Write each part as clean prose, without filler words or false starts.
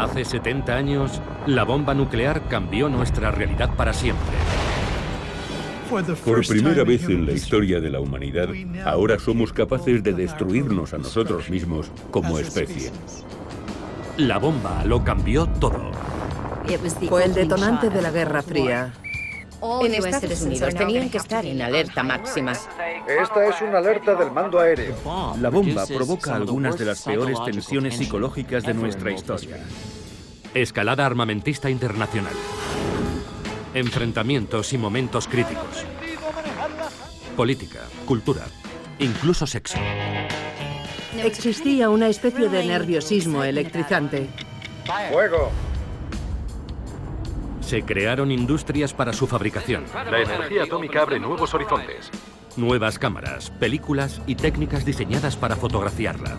Hace 70 años, la bomba nuclear cambió nuestra realidad para siempre. Por primera vez en la historia de la humanidad, ahora somos capaces de destruirnos a nosotros mismos como especie. La bomba lo cambió todo. Fue el detonante de la Guerra Fría. En Estados Unidos tenían que estar en alerta máxima. Esta es una alerta del mando aéreo. La bomba provoca algunas de las peores tensiones psicológicas de nuestra historia. Escalada armamentista internacional. Enfrentamientos y momentos críticos. Política, cultura, incluso sexo. Existía una especie de nerviosismo electrizante. ¡Fuego! Se crearon industrias para su fabricación. La energía atómica abre nuevos horizontes. Nuevas cámaras, películas y técnicas diseñadas para fotografiarla.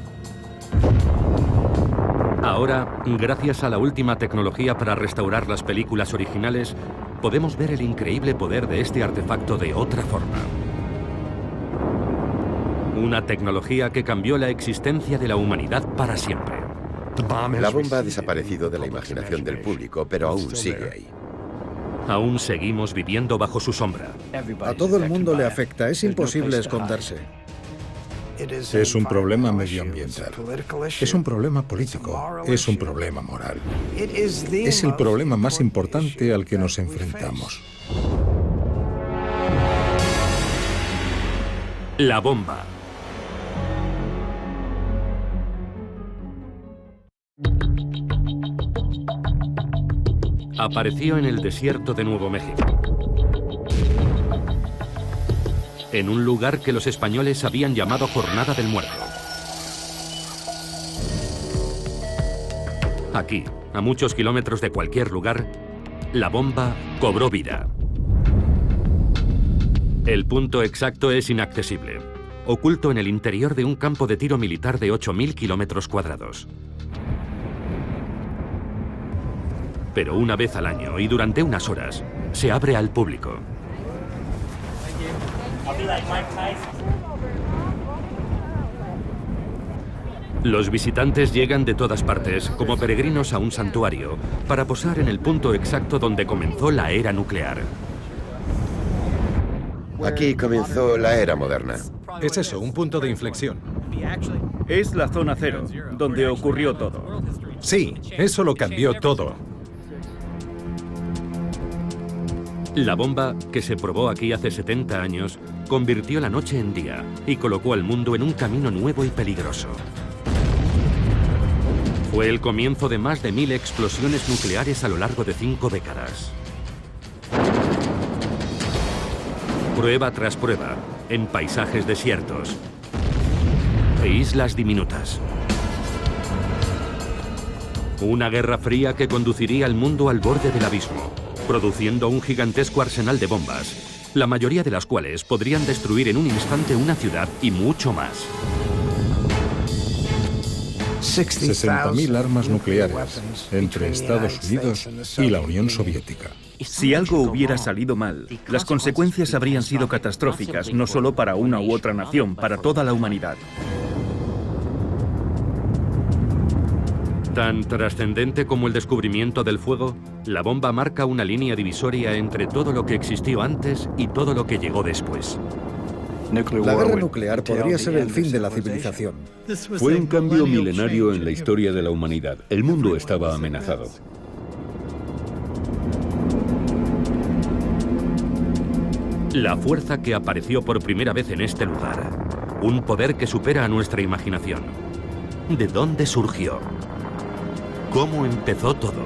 Ahora, gracias a la última tecnología para restaurar las películas originales, podemos ver el increíble poder de este artefacto de otra forma. Una tecnología que cambió la existencia de la humanidad para siempre. La bomba ha desaparecido de la imaginación del público, pero aún sigue ahí. Aún seguimos viviendo bajo su sombra. A todo el mundo le afecta, es imposible esconderse. Es un problema medioambiental, es un problema político, es un problema moral. Es el problema más importante al que nos enfrentamos. La bomba. Apareció en el desierto de Nuevo México. En un lugar que los españoles habían llamado Jornada del Muerto. Aquí, a muchos kilómetros de cualquier lugar, la bomba cobró vida. El punto exacto es inaccesible, oculto en el interior de un campo de tiro militar de 8.000 kilómetros cuadrados. Pero una vez al año y durante unas horas, se abre al público. Los visitantes llegan de todas partes, como peregrinos a un santuario, para posar en el punto exacto donde comenzó la era nuclear. Aquí comenzó la era moderna. Es eso, un punto de inflexión. Es la zona cero, donde ocurrió todo. Sí, eso lo cambió todo. La bomba, que se probó aquí hace 70 años, convirtió la noche en día y colocó al mundo en un camino nuevo y peligroso. Fue el comienzo de más de 1000 explosiones nucleares a lo largo de 5 décadas. Prueba tras prueba, en paisajes desiertos e islas diminutas. Una guerra fría que conduciría al mundo al borde del abismo, produciendo un gigantesco arsenal de bombas, la mayoría de las cuales podrían destruir en un instante una ciudad y mucho más. 60.000 armas nucleares entre Estados Unidos y la Unión Soviética. Si algo hubiera salido mal, las consecuencias habrían sido catastróficas, no solo para una u otra nación, para toda la humanidad. Tan trascendente como el descubrimiento del fuego, la bomba marca una línea divisoria entre todo lo que existió antes y todo lo que llegó después. La guerra nuclear podría ser el fin de la civilización. Fue un cambio milenario en la historia de la humanidad. El mundo estaba amenazado. La fuerza que apareció por primera vez en este lugar. Un poder que supera a nuestra imaginación. ¿De dónde surgió? ¿Cómo empezó todo?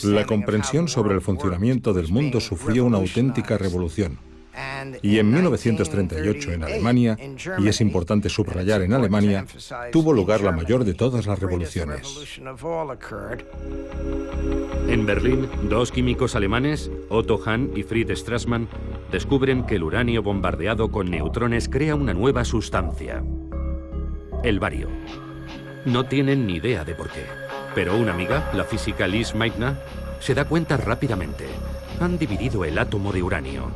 La comprensión sobre el funcionamiento del mundo sufrió una auténtica revolución. Y en 1938 en Alemania, y es importante subrayar en Alemania, tuvo lugar la mayor de todas las revoluciones. En Berlín, dos químicos alemanes, Otto Hahn y Fritz Strassmann, descubren que el uranio bombardeado con neutrones crea una nueva sustancia, el bario. No tienen ni idea de por qué, pero una amiga, la física Lise Meitner, se da cuenta rápidamente. Han dividido el átomo de uranio.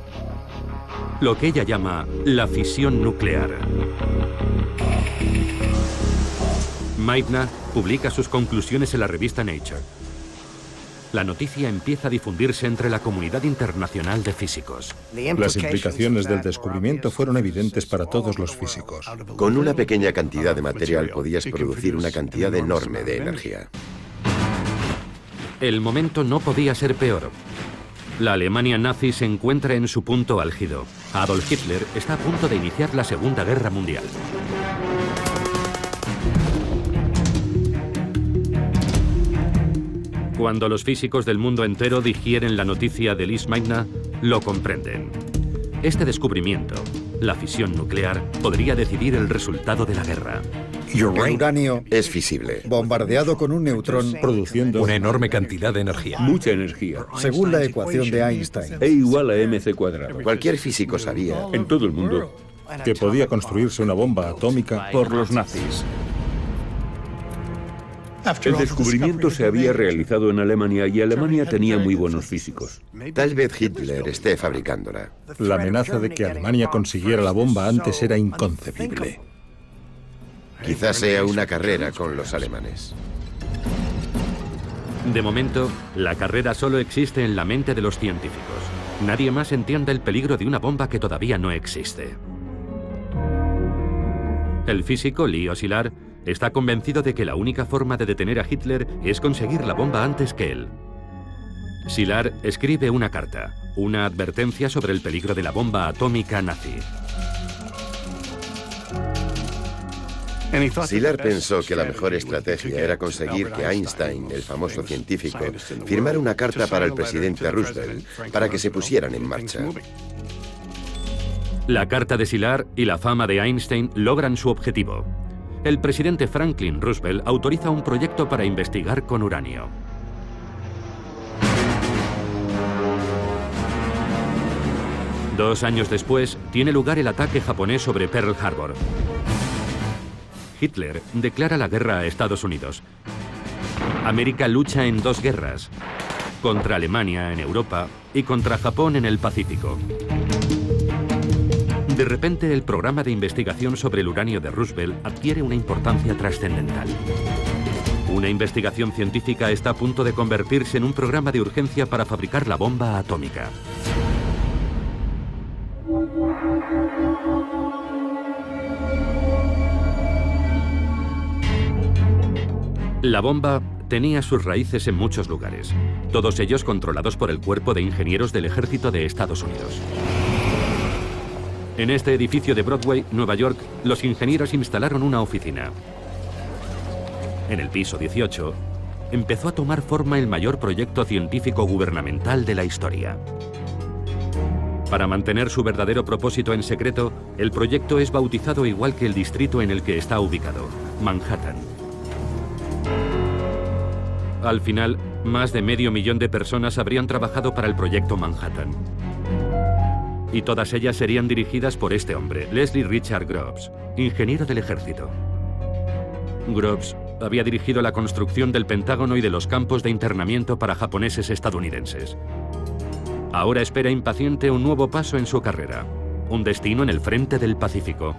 lo que ella llama la fisión nuclear. Meitner publica sus conclusiones en la revista Nature. La noticia empieza a difundirse entre la comunidad internacional de físicos. Las implicaciones del descubrimiento fueron evidentes para todos los físicos. Con una pequeña cantidad de material podías producir una cantidad enorme de energía. El momento no podía ser peor. La Alemania nazi se encuentra en su punto álgido. Adolf Hitler está a punto de iniciar la Segunda Guerra Mundial. Cuando los físicos del mundo entero digieren la noticia de Lise Meitner, lo comprenden. Este descubrimiento, la fisión nuclear, podría decidir el resultado de la guerra. El uranio es fisible, bombardeado con un neutrón, produciendo una enorme cantidad de energía. Mucha energía. según la ecuación de Einstein. E igual a mc². Cualquier físico sabía En todo el mundo. que podía construirse una bomba atómica Por los nazis. El descubrimiento se había realizado en Alemania y Alemania tenía muy buenos físicos. Tal vez Hitler esté fabricándola. La amenaza de que Alemania consiguiera la bomba antes era inconcebible. Quizás sea una carrera con los alemanes. De momento, la carrera solo existe en la mente de los científicos. Nadie más entiende el peligro de una bomba que todavía no existe. El físico Leo Szilard está convencido de que la única forma de detener a Hitler es conseguir la bomba antes que él. Szilard escribe una carta, una advertencia sobre el peligro de la bomba atómica nazi. Szilard pensó que la mejor estrategia era conseguir que Einstein, el famoso científico, firmara una carta para el presidente Roosevelt para que se pusieran en marcha. La carta de Szilard y la fama de Einstein logran su objetivo. El presidente Franklin Roosevelt autoriza un proyecto para investigar con uranio. Dos años después, tiene lugar el ataque japonés sobre Pearl Harbor. Hitler declara la guerra a Estados Unidos. América lucha en dos guerras, contra Alemania en Europa y contra Japón en el Pacífico. De repente, el programa de investigación sobre el uranio de Roosevelt adquiere una importancia trascendental. Una investigación científica está a punto de convertirse en un programa de urgencia para fabricar la bomba atómica. La bomba tenía sus raíces en muchos lugares, todos ellos controlados por el Cuerpo de Ingenieros del Ejército de Estados Unidos. En este edificio de Broadway, Nueva York, los ingenieros instalaron una oficina. En el piso 18, empezó a tomar forma el mayor proyecto científico gubernamental de la historia. Para mantener su verdadero propósito en secreto, el proyecto es bautizado igual que el distrito en el que está ubicado, Manhattan. Al final, más de 500.000 de personas habrían trabajado para el proyecto Manhattan. Y todas ellas serían dirigidas por este hombre, Leslie Richard Groves, ingeniero del ejército. Groves había dirigido la construcción del Pentágono y de los campos de internamiento para japoneses estadounidenses. Ahora espera impaciente un nuevo paso en su carrera, un destino en el frente del Pacífico.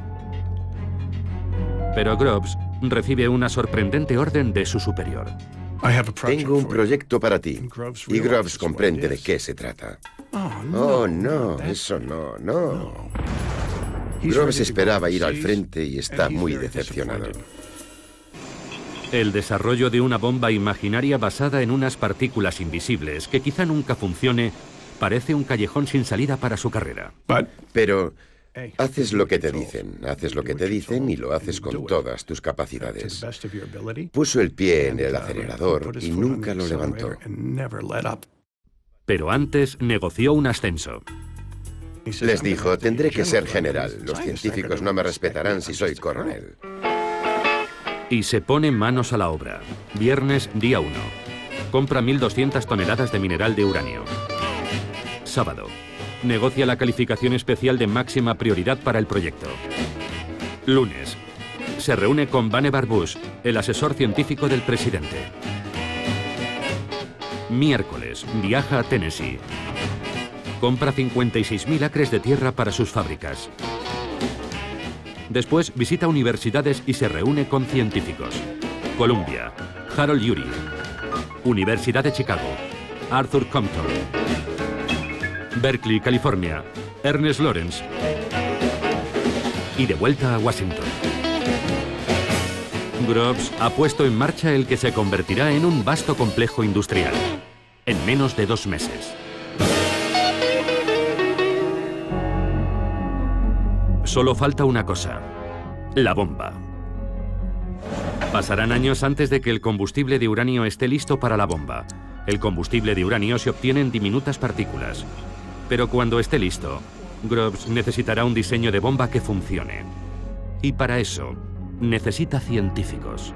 Pero Groves recibe una sorprendente orden de su superior. Tengo un proyecto para ti. Y Groves comprende de qué se trata. Oh, no, eso no. Groves esperaba ir al frente y está muy decepcionado. El desarrollo de una bomba imaginaria basada en unas partículas invisibles que quizá nunca funcione parece un callejón sin salida para su carrera. Pero haces lo que te dicen y lo haces con todas tus capacidades. Puso el pie en el acelerador y nunca lo levantó. Pero antes negoció un ascenso. Les dijo, tendré que ser general. Los científicos no me respetarán si soy coronel. Y se pone manos a la obra. Viernes, día 1. Compra 1.200 toneladas de mineral de uranio. Sábado. Negocia la calificación especial de máxima prioridad para el proyecto. Lunes. Se reúne con Vannevar Bush, el asesor científico del presidente. Miércoles. Viaja a Tennessee. Compra 56.000 acres de tierra para sus fábricas. Después visita universidades y se reúne con científicos. Columbia, Harold Urey. Universidad de Chicago, Arthur Compton. Berkeley, California, Ernest Lawrence. Y de vuelta a Washington. Groves ha puesto en marcha el que se convertirá en un vasto complejo industrial, en menos de 2 meses. Solo falta una cosa, la bomba. Pasarán años antes de que el combustible de uranio esté listo para la bomba. El combustible de uranio se obtiene en diminutas partículas. Pero cuando esté listo, Groves necesitará un diseño de bomba que funcione. Y para eso, necesita científicos.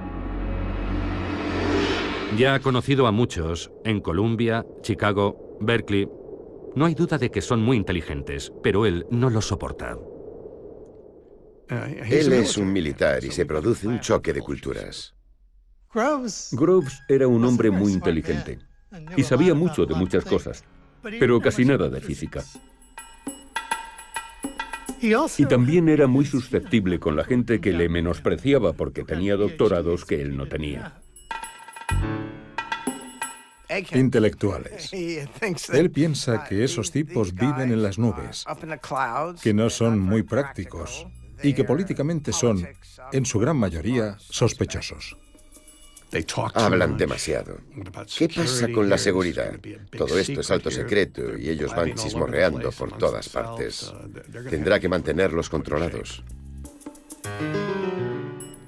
Ya ha conocido a muchos en Columbia, Chicago, Berkeley. No hay duda de que son muy inteligentes, pero él no los soporta. Él es un militar y se produce un choque de culturas. Groves era un hombre muy inteligente y sabía mucho de muchas cosas, pero casi nada de física. Y también era muy susceptible con la gente que le menospreciaba porque tenía doctorados que él no tenía. Intelectuales. Él piensa que esos tipos viven en las nubes, que no son muy prácticos y que políticamente son, en su gran mayoría, sospechosos. Hablan demasiado. ¿Qué pasa con la seguridad? Todo esto es alto secreto y ellos van chismorreando por todas partes. Tendrá que mantenerlos controlados.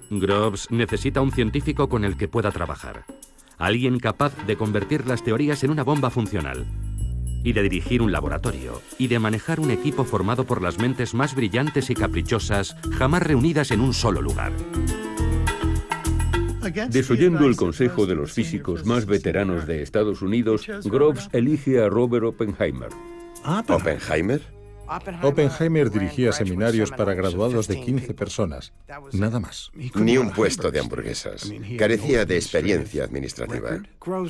Groves necesita un científico con el que pueda trabajar. Alguien capaz de convertir las teorías en una bomba funcional. Y de dirigir un laboratorio. Y de manejar un equipo formado por las mentes más brillantes y caprichosas jamás reunidas en un solo lugar. Desoyendo el consejo de los físicos más veteranos de Estados Unidos, Groves elige a Robert Oppenheimer. ¿Oppenheimer? Oppenheimer dirigía seminarios para graduados de 15 personas, nada más. Ni un puesto de hamburguesas. Carecía de experiencia administrativa.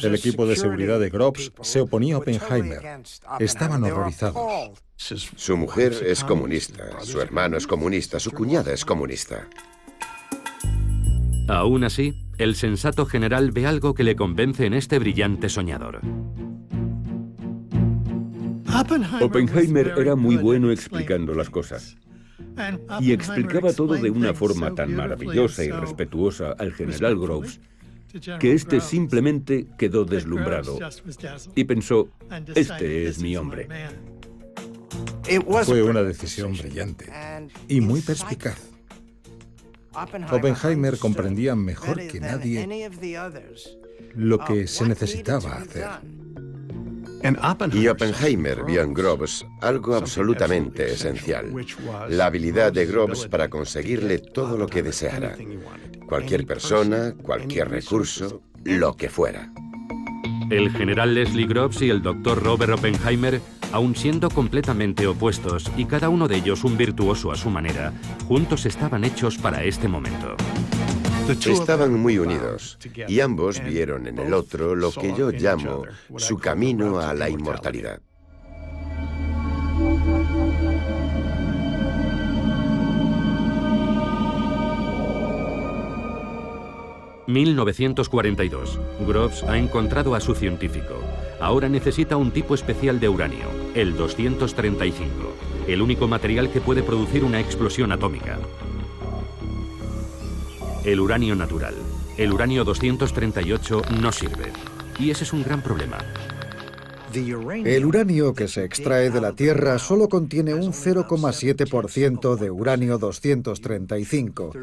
El equipo de seguridad de Groves se oponía a Oppenheimer. Estaban horrorizados. Su mujer es comunista, su hermano es comunista, su cuñada es comunista. Aún así, el sensato general ve algo que le convence en este brillante soñador. Oppenheimer era muy bueno explicando las cosas. Y explicaba todo de una forma tan maravillosa y respetuosa al general Groves que éste simplemente quedó deslumbrado y pensó, este es mi hombre. Fue una decisión brillante y muy perspicaz. Oppenheimer comprendía mejor que nadie lo que se necesitaba hacer. Y Oppenheimer vio en Groves algo absolutamente esencial, la habilidad de Groves para conseguirle todo lo que deseara. Cualquier persona, cualquier recurso, lo que fuera. El general Leslie Groves y el doctor Robert Oppenheimer, aun siendo completamente opuestos y cada uno de ellos un virtuoso a su manera, juntos estaban hechos para este momento. Estaban muy unidos y ambos vieron en el otro lo que yo llamo su camino a la inmortalidad. ...1942. Groves ha encontrado a su científico. Ahora necesita un tipo especial de uranio, el 235, el único material que puede producir una explosión atómica. El uranio natural, el uranio 238, no sirve. Y ese es un gran problema. El uranio que se extrae de la Tierra solo contiene un 0,7% de uranio 235.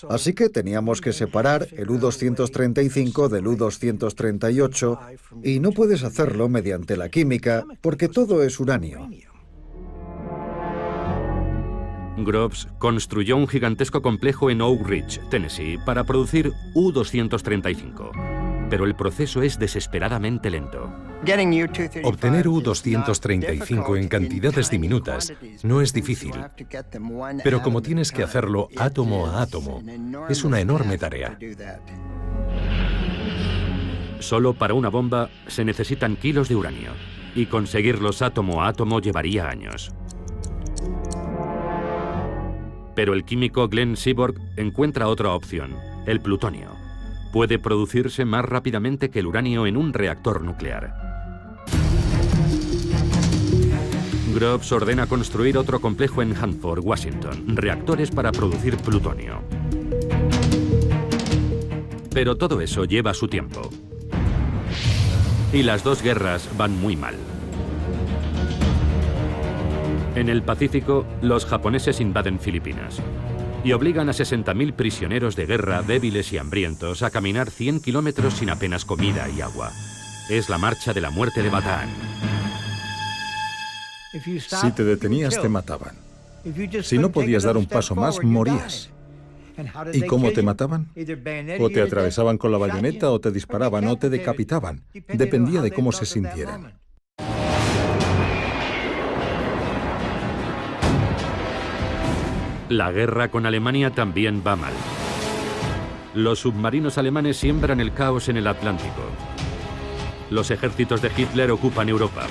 Así que teníamos que separar el U-235 del U-238 y no puedes hacerlo mediante la química porque todo es uranio. Groves construyó un gigantesco complejo en Oak Ridge, Tennessee, para producir U-235. Pero el proceso es desesperadamente lento. Obtener U-235 en cantidades diminutas no es difícil, pero como tienes que hacerlo átomo a átomo, es una enorme tarea. Solo para una bomba se necesitan kilos de uranio, y conseguirlos átomo a átomo llevaría años. Pero el químico Glenn Seaborg encuentra otra opción, el plutonio. Puede producirse más rápidamente que el uranio en un reactor nuclear. Groves ordena construir otro complejo en Hanford, Washington, reactores para producir plutonio. Pero todo eso lleva su tiempo. Y las dos guerras van muy mal. En el Pacífico, los japoneses invaden Filipinas y obligan a 60.000 prisioneros de guerra débiles y hambrientos a caminar 100 kilómetros sin apenas comida y agua. Es la marcha de la muerte de Bataan. Si te detenías, te mataban. Si no podías dar un paso más, morías. ¿Y cómo te mataban? O te atravesaban con la bayoneta, o te disparaban, o te decapitaban. Dependía de cómo se sintieran. La guerra con Alemania también va mal. Los submarinos alemanes siembran el caos en el Atlántico. Los ejércitos de Hitler ocupan Europa,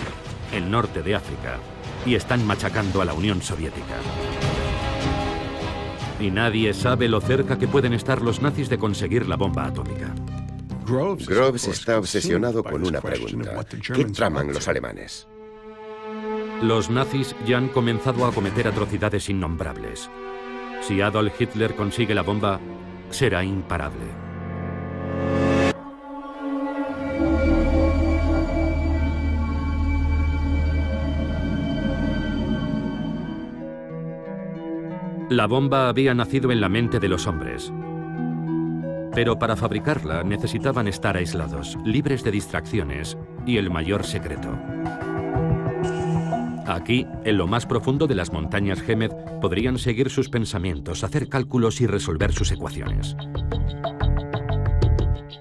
el norte de África, y están machacando a la Unión Soviética. Y nadie sabe lo cerca que pueden estar los nazis de conseguir la bomba atómica. Groves está obsesionado con una pregunta. ¿Qué traman los alemanes? Los nazis ya han comenzado a cometer atrocidades innombrables. Si Adolf Hitler consigue la bomba, será imparable. La bomba había nacido en la mente de los hombres. Pero para fabricarla necesitaban estar aislados, libres de distracciones y el mayor secreto. Aquí, en lo más profundo de las montañas Hemed, podrían seguir sus pensamientos, hacer cálculos y resolver sus ecuaciones.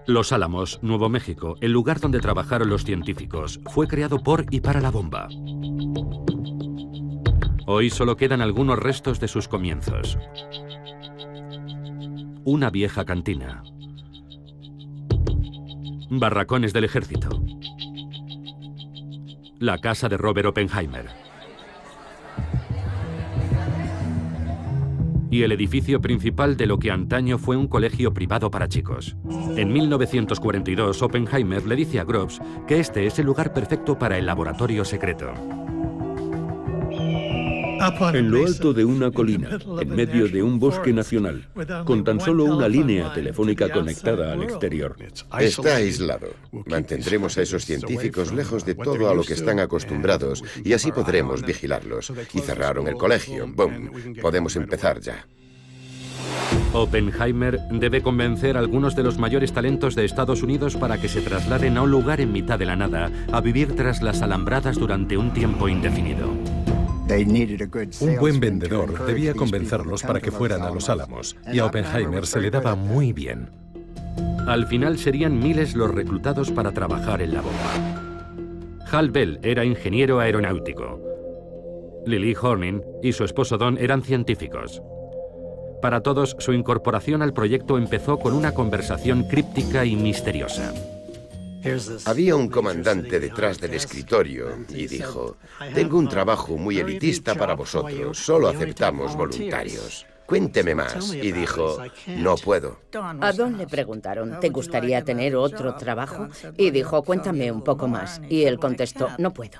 Los Álamos, Nuevo México, el lugar donde trabajaron los científicos, fue creado por y para la bomba. Hoy solo quedan algunos restos de sus comienzos. Una vieja cantina. Barracones del ejército. La casa de Robert Oppenheimer. Y el edificio principal de lo que antaño fue un colegio privado para chicos. En 1942, Oppenheimer le dice a Groves que este es el lugar perfecto para el laboratorio secreto. En lo alto de una colina, en medio de un bosque nacional, con tan solo una línea telefónica conectada al exterior. Está aislado. Mantendremos a esos científicos lejos de todo a lo que están acostumbrados y así podremos vigilarlos. Y cerraron el colegio. ¡Bum! Podemos empezar ya. Oppenheimer debe convencer a algunos de los mayores talentos de Estados Unidos para que se trasladen a un lugar en mitad de la nada, a vivir tras las alambradas durante un tiempo indefinido. Un buen vendedor debía convencerlos para que fueran a los Álamos, y a Oppenheimer se le daba muy bien. Al final serían miles los reclutados para trabajar en la bomba. Hal Bell era ingeniero aeronáutico. Lily Horning y su esposo Don eran científicos. Para todos, su incorporación al proyecto empezó con una conversación críptica y misteriosa. Había un comandante detrás del escritorio y dijo: tengo un trabajo muy elitista para vosotros, solo aceptamos voluntarios. Cuénteme más. Y dijo: no puedo. A Don le preguntaron: ¿te gustaría tener otro trabajo? Y dijo: cuéntame un poco más. Y él contestó: no puedo.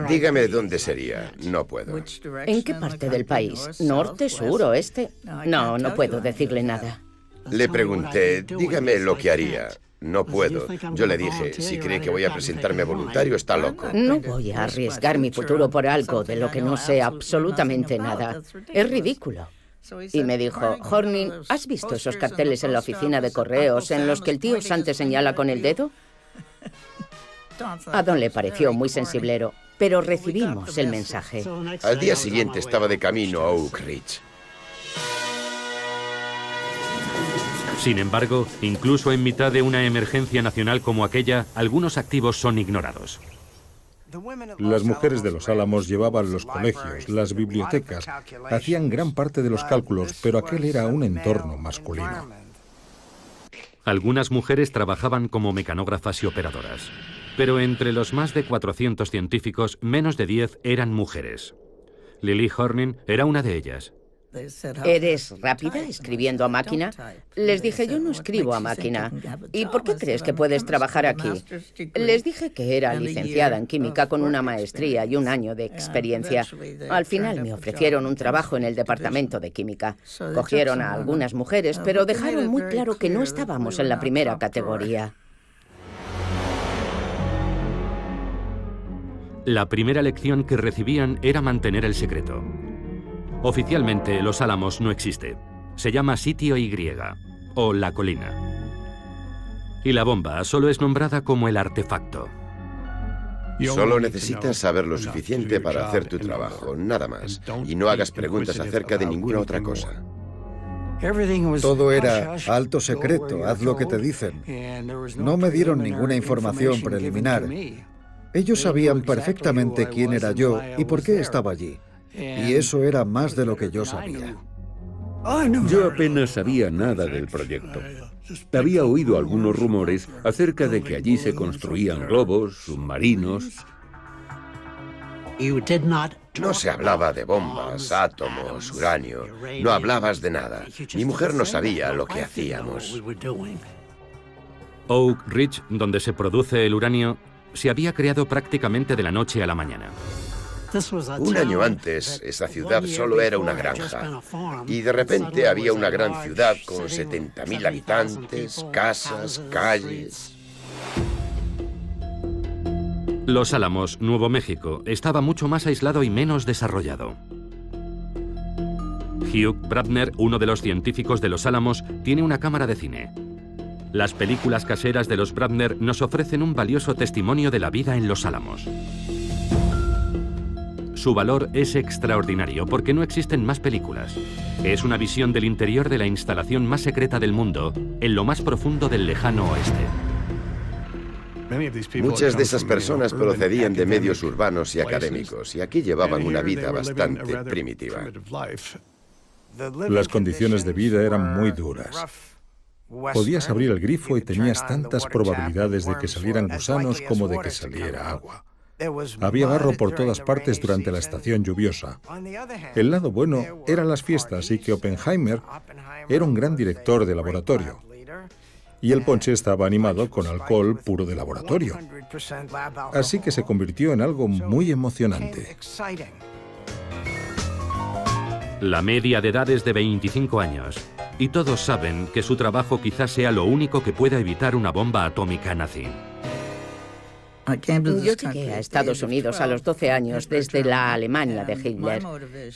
Dígame dónde sería. No puedo. ¿En qué parte del país? ¿Norte, sur, oeste? No, no puedo decirle nada. Le pregunté: dígame lo que haría. No puedo. Yo le dije: si cree que voy a presentarme voluntario, está loco. No voy a arriesgar mi futuro por algo de lo que no sé absolutamente nada. Es ridículo. Y me dijo: Horning, ¿has visto esos carteles en la oficina de correos en los que el tío Sam te señala con el dedo? A Don le pareció muy sensiblero, pero recibimos el mensaje. Al día siguiente estaba de camino a Oak Ridge. Sin embargo, incluso en mitad de una emergencia nacional como aquella, algunos activos son ignorados. Las mujeres de los Álamos llevaban los colegios, las bibliotecas, hacían gran parte de los cálculos, pero aquel era un entorno masculino. Algunas mujeres trabajaban como mecanógrafas y operadoras. Pero entre los más de 400 científicos, menos de 10 eran mujeres. Lily Horning era una de ellas. ¿Eres rápida escribiendo a máquina? Les dije, yo no escribo a máquina. ¿Y por qué crees que puedes trabajar aquí? Les dije que era licenciada en química con una maestría y un año de experiencia. Al final me ofrecieron un trabajo en el departamento de química. Cogieron a algunas mujeres, pero dejaron muy claro que no estábamos en la primera categoría. La primera lección que recibían era mantener el secreto. Oficialmente, Los Álamos no existe. Se llama Sitio Y, o La Colina. Y la bomba solo es nombrada como el artefacto. Solo necesitas saber lo suficiente para hacer tu trabajo, nada más. Y no hagas preguntas acerca de ninguna otra cosa. Todo era alto secreto, haz lo que te dicen. No me dieron ninguna información preliminar. Ellos sabían perfectamente quién era yo y por qué estaba allí. Y eso era más de lo que yo sabía. Yo apenas sabía nada del proyecto. Había oído algunos rumores acerca de que allí se construían globos, submarinos. No se hablaba de bombas, átomos, uranio. No hablabas de nada. Mi mujer no sabía lo que hacíamos. Oak Ridge, donde se produce el uranio, se había creado prácticamente de la noche a la mañana. Un año antes, esa ciudad solo era una granja. Y de repente había una gran ciudad con 70.000 habitantes, casas, calles. Los Álamos, Nuevo México, estaba mucho más aislado y menos desarrollado. Hugh Bradner, uno de los científicos de Los Álamos, tiene una cámara de cine. Las películas caseras de los Bradner nos ofrecen un valioso testimonio de la vida en Los Álamos. Su valor es extraordinario porque no existen más películas. Es una visión del interior de la instalación más secreta del mundo, en lo más profundo del lejano oeste. Muchas de esas personas procedían de medios urbanos y académicos, y aquí llevaban una vida bastante primitiva. Las condiciones de vida eran muy duras. Podías abrir el grifo y tenías tantas probabilidades de que salieran gusanos como de que saliera agua. Había barro por todas partes durante la estación lluviosa. El lado bueno eran las fiestas y que Oppenheimer era un gran director de laboratorio. Y el ponche estaba animado con alcohol puro de laboratorio. Así que se convirtió en algo muy emocionante. La media de edad es de 25 años. Y todos saben que su trabajo quizás sea lo único que pueda evitar una bomba atómica nazi. Yo llegué a Estados Unidos a los 12 años desde la Alemania de Hitler.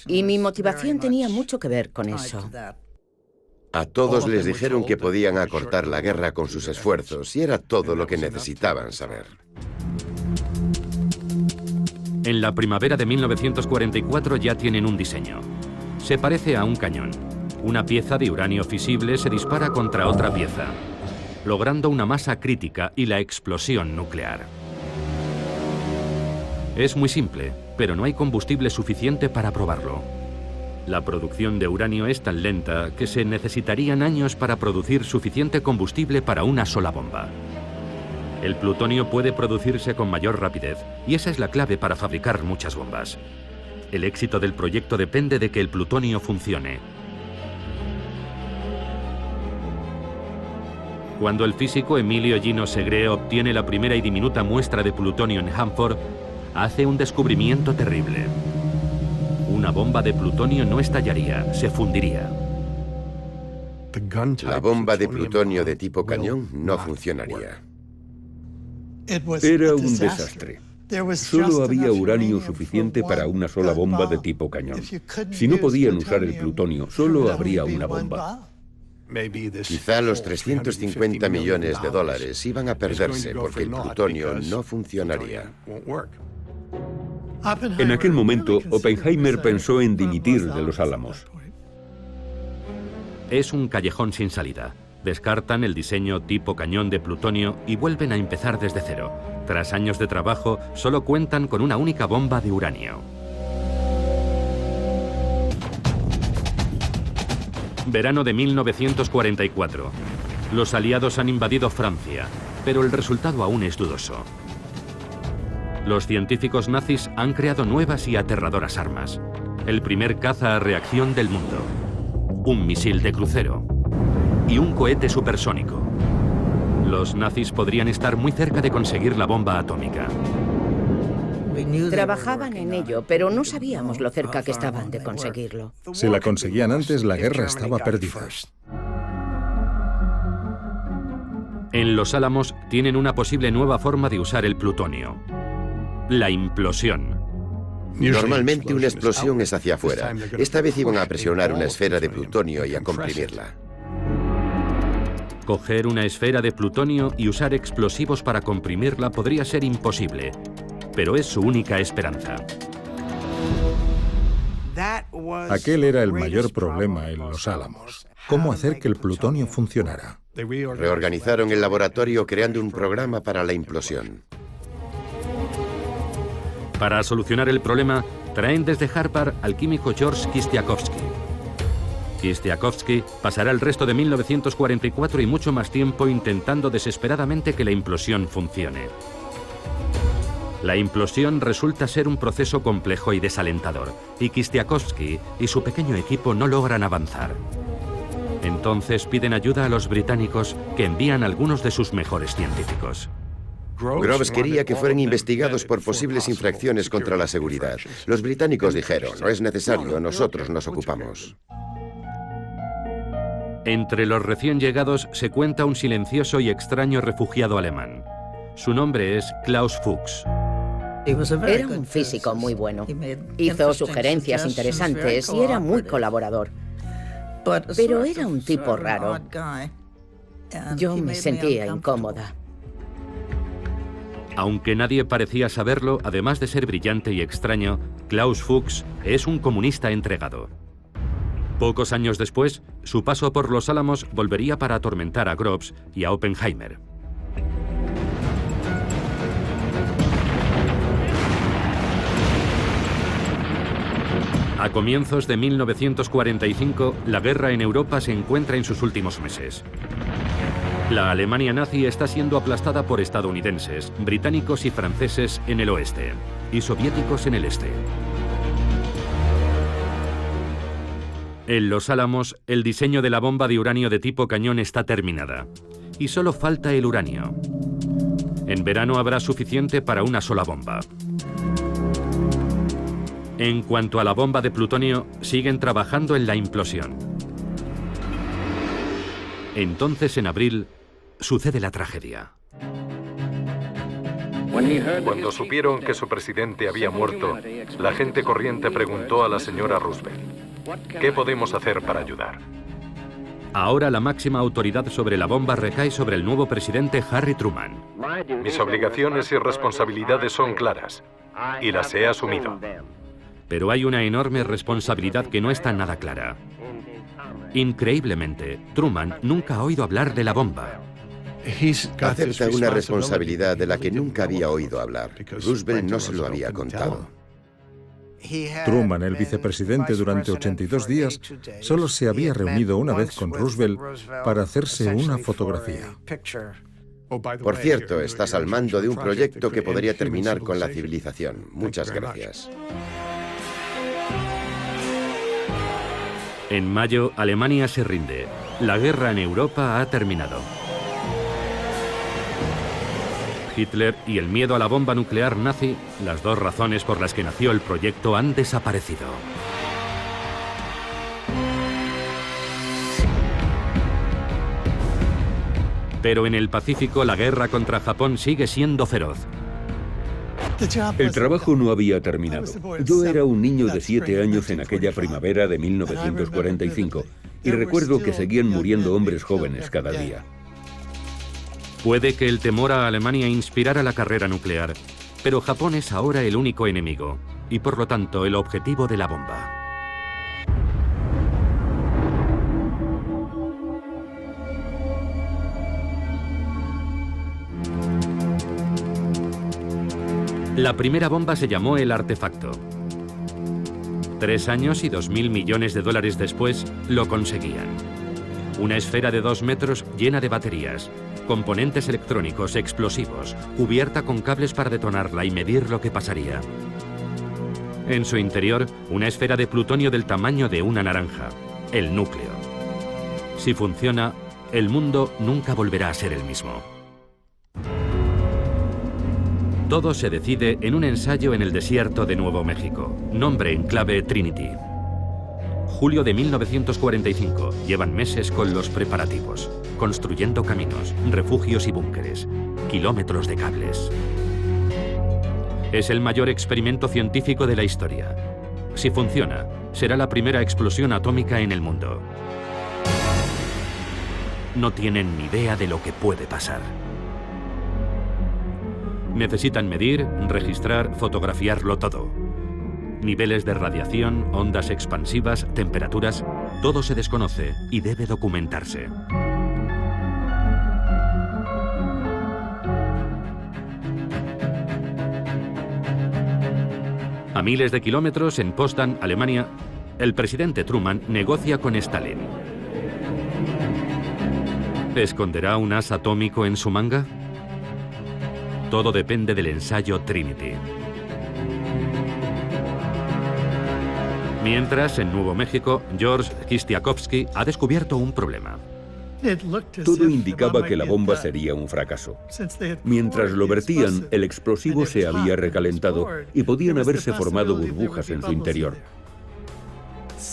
Y mi motivación tenía mucho que ver con eso. A todos les dijeron que podían acortar la guerra con sus esfuerzos y era todo lo que necesitaban saber. En la primavera de 1944 ya tienen un diseño. Se parece a un cañón. Una pieza de uranio fisible se dispara contra otra pieza, logrando una masa crítica y la explosión nuclear. Es muy simple, pero no hay combustible suficiente para probarlo. La producción de uranio es tan lenta que se necesitarían años para producir suficiente combustible para una sola bomba. El plutonio puede producirse con mayor rapidez, y esa es la clave para fabricar muchas bombas. El éxito del proyecto depende de que el plutonio funcione. Cuando el físico Emilio Gino Segre obtiene la primera y diminuta muestra de plutonio en Hanford, hace un descubrimiento terrible. Una bomba de plutonio no estallaría, se fundiría. La bomba de plutonio de tipo cañón no funcionaría. Era un desastre. Solo había uranio suficiente para una sola bomba de tipo cañón. Si no podían usar el plutonio, solo habría una bomba. Quizá los 350 millones de dólares iban a perderse porque el plutonio no funcionaría. En aquel momento, Oppenheimer pensó en dimitir de Los Álamos. Es un callejón sin salida. Descartan el diseño tipo cañón de plutonio y vuelven a empezar desde cero. Tras años de trabajo, solo cuentan con una única bomba de uranio. Verano de 1944. Los aliados han invadido Francia, pero el resultado aún es dudoso. Los científicos nazis han creado nuevas y aterradoras armas. El primer caza a reacción del mundo. Un misil de crucero. Y un cohete supersónico. Los nazis podrían estar muy cerca de conseguir la bomba atómica. Trabajaban en ello, pero no sabíamos lo cerca que estaban de conseguirlo. Si la conseguían antes, la guerra estaba perdida. En Los Álamos tienen una posible nueva forma de usar el plutonio. La implosión. Normalmente una explosión es hacia afuera. Esta vez iban a presionar una esfera de plutonio y a comprimirla. Coger una esfera de plutonio y usar explosivos para comprimirla podría ser imposible, pero es su única esperanza. Aquel era el mayor problema en Los Álamos. ¿Cómo hacer que el plutonio funcionara? Reorganizaron el laboratorio creando un programa para la implosión. Para solucionar el problema, traen desde Harvard al químico George Kistiakowsky. Kistiakowsky pasará el resto de 1944 y mucho más tiempo intentando desesperadamente que la implosión funcione. La implosión resulta ser un proceso complejo y desalentador, y Kistiakowsky y su pequeño equipo no logran avanzar. Entonces piden ayuda a los británicos, que envían algunos de sus mejores científicos. Groves quería que fueran investigados por posibles infracciones contra la seguridad. Los británicos dijeron, no es necesario, nosotros nos ocupamos. Entre los recién llegados se cuenta un silencioso y extraño refugiado alemán. Su nombre es Klaus Fuchs. Era un físico muy bueno. Hizo sugerencias interesantes y era muy colaborador. Pero era un tipo raro. Yo me sentía incómoda. Aunque nadie parecía saberlo, además de ser brillante y extraño, Klaus Fuchs es un comunista entregado. Pocos años después, su paso por Los Álamos volvería para atormentar a Groves y a Oppenheimer. A comienzos de 1945, la guerra en Europa se encuentra en sus últimos meses. La Alemania nazi está siendo aplastada por estadounidenses, británicos y franceses en el oeste, y soviéticos en el este. En Los Álamos, el diseño de la bomba de uranio de tipo cañón está terminada, y solo falta el uranio. En verano habrá suficiente para una sola bomba. En cuanto a la bomba de plutonio, siguen trabajando en la implosión. Entonces, en abril, sucede la tragedia. Cuando supieron que su presidente había muerto, la gente corriente preguntó a la señora Roosevelt, ¿qué podemos hacer para ayudar? Ahora la máxima autoridad sobre la bomba recae sobre el nuevo presidente Harry Truman. Mis obligaciones y responsabilidades son claras, y las he asumido. Pero hay una enorme responsabilidad que no está nada clara. Increíblemente, Truman nunca ha oído hablar de la bomba. Acepta una responsabilidad de la que nunca había oído hablar. Roosevelt no se lo había contado. Truman, el vicepresidente durante 82 días, solo se había reunido una vez con Roosevelt para hacerse una fotografía. Por cierto, estás al mando de un proyecto que podría terminar con la civilización. Muchas gracias. En mayo, Alemania se rinde. La guerra en Europa ha terminado. Hitler y el miedo a la bomba nuclear nazi, las dos razones por las que nació el proyecto, han desaparecido. Pero en el Pacífico la guerra contra Japón sigue siendo feroz. El trabajo no había terminado. Yo era un niño de 7 años en aquella primavera de 1945 y recuerdo que seguían muriendo hombres jóvenes cada día. Puede que el temor a Alemania inspirara la carrera nuclear, pero Japón es ahora el único enemigo y por lo tanto el objetivo de la bomba. La primera bomba se llamó el artefacto. 3 años y $2.000 millones después lo conseguían. Una esfera de 2 metros llena de baterías, componentes electrónicos, explosivos, cubierta con cables para detonarla y medir lo que pasaría. En su interior, una esfera de plutonio del tamaño de una naranja, el núcleo. Si funciona, el mundo nunca volverá a ser el mismo. Todo se decide en un ensayo en el desierto de Nuevo México. Nombre en clave Trinity. Julio de 1945. Llevan meses con los preparativos, construyendo caminos, refugios y búnkeres, kilómetros de cables. Es el mayor experimento científico de la historia. Si funciona, será la primera explosión atómica en el mundo. No tienen ni idea de lo que puede pasar. Necesitan medir, registrar, fotografiarlo todo. Niveles de radiación, ondas expansivas, temperaturas, todo se desconoce y debe documentarse. A miles de kilómetros, en Potsdam, Alemania, el presidente Truman negocia con Stalin. ¿Esconderá un as atómico en su manga? Todo depende del ensayo Trinity. Mientras, en Nuevo México, George Kistiakowsky ha descubierto un problema. Todo indicaba que la bomba sería un fracaso. Mientras lo vertían, el explosivo se había recalentado y podían haberse formado burbujas en su interior.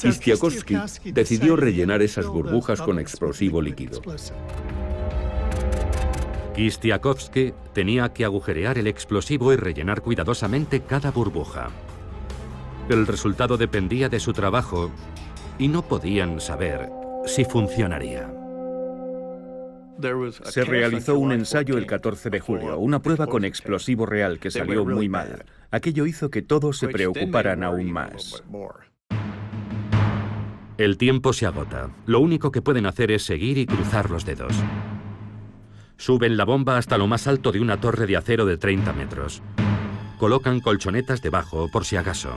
Kistiakowsky decidió rellenar esas burbujas con explosivo líquido. Kistiakowsky tenía que agujerear el explosivo y rellenar cuidadosamente cada burbuja. El resultado dependía de su trabajo y no podían saber si funcionaría. Se realizó un ensayo el 14 de julio, una prueba con explosivo real que salió muy mal. Aquello hizo que todos se preocuparan aún más. El tiempo se agota. Lo único que pueden hacer es seguir y cruzar los dedos. Suben la bomba hasta lo más alto de una torre de acero de 30 metros. Colocan colchonetas debajo por si acaso.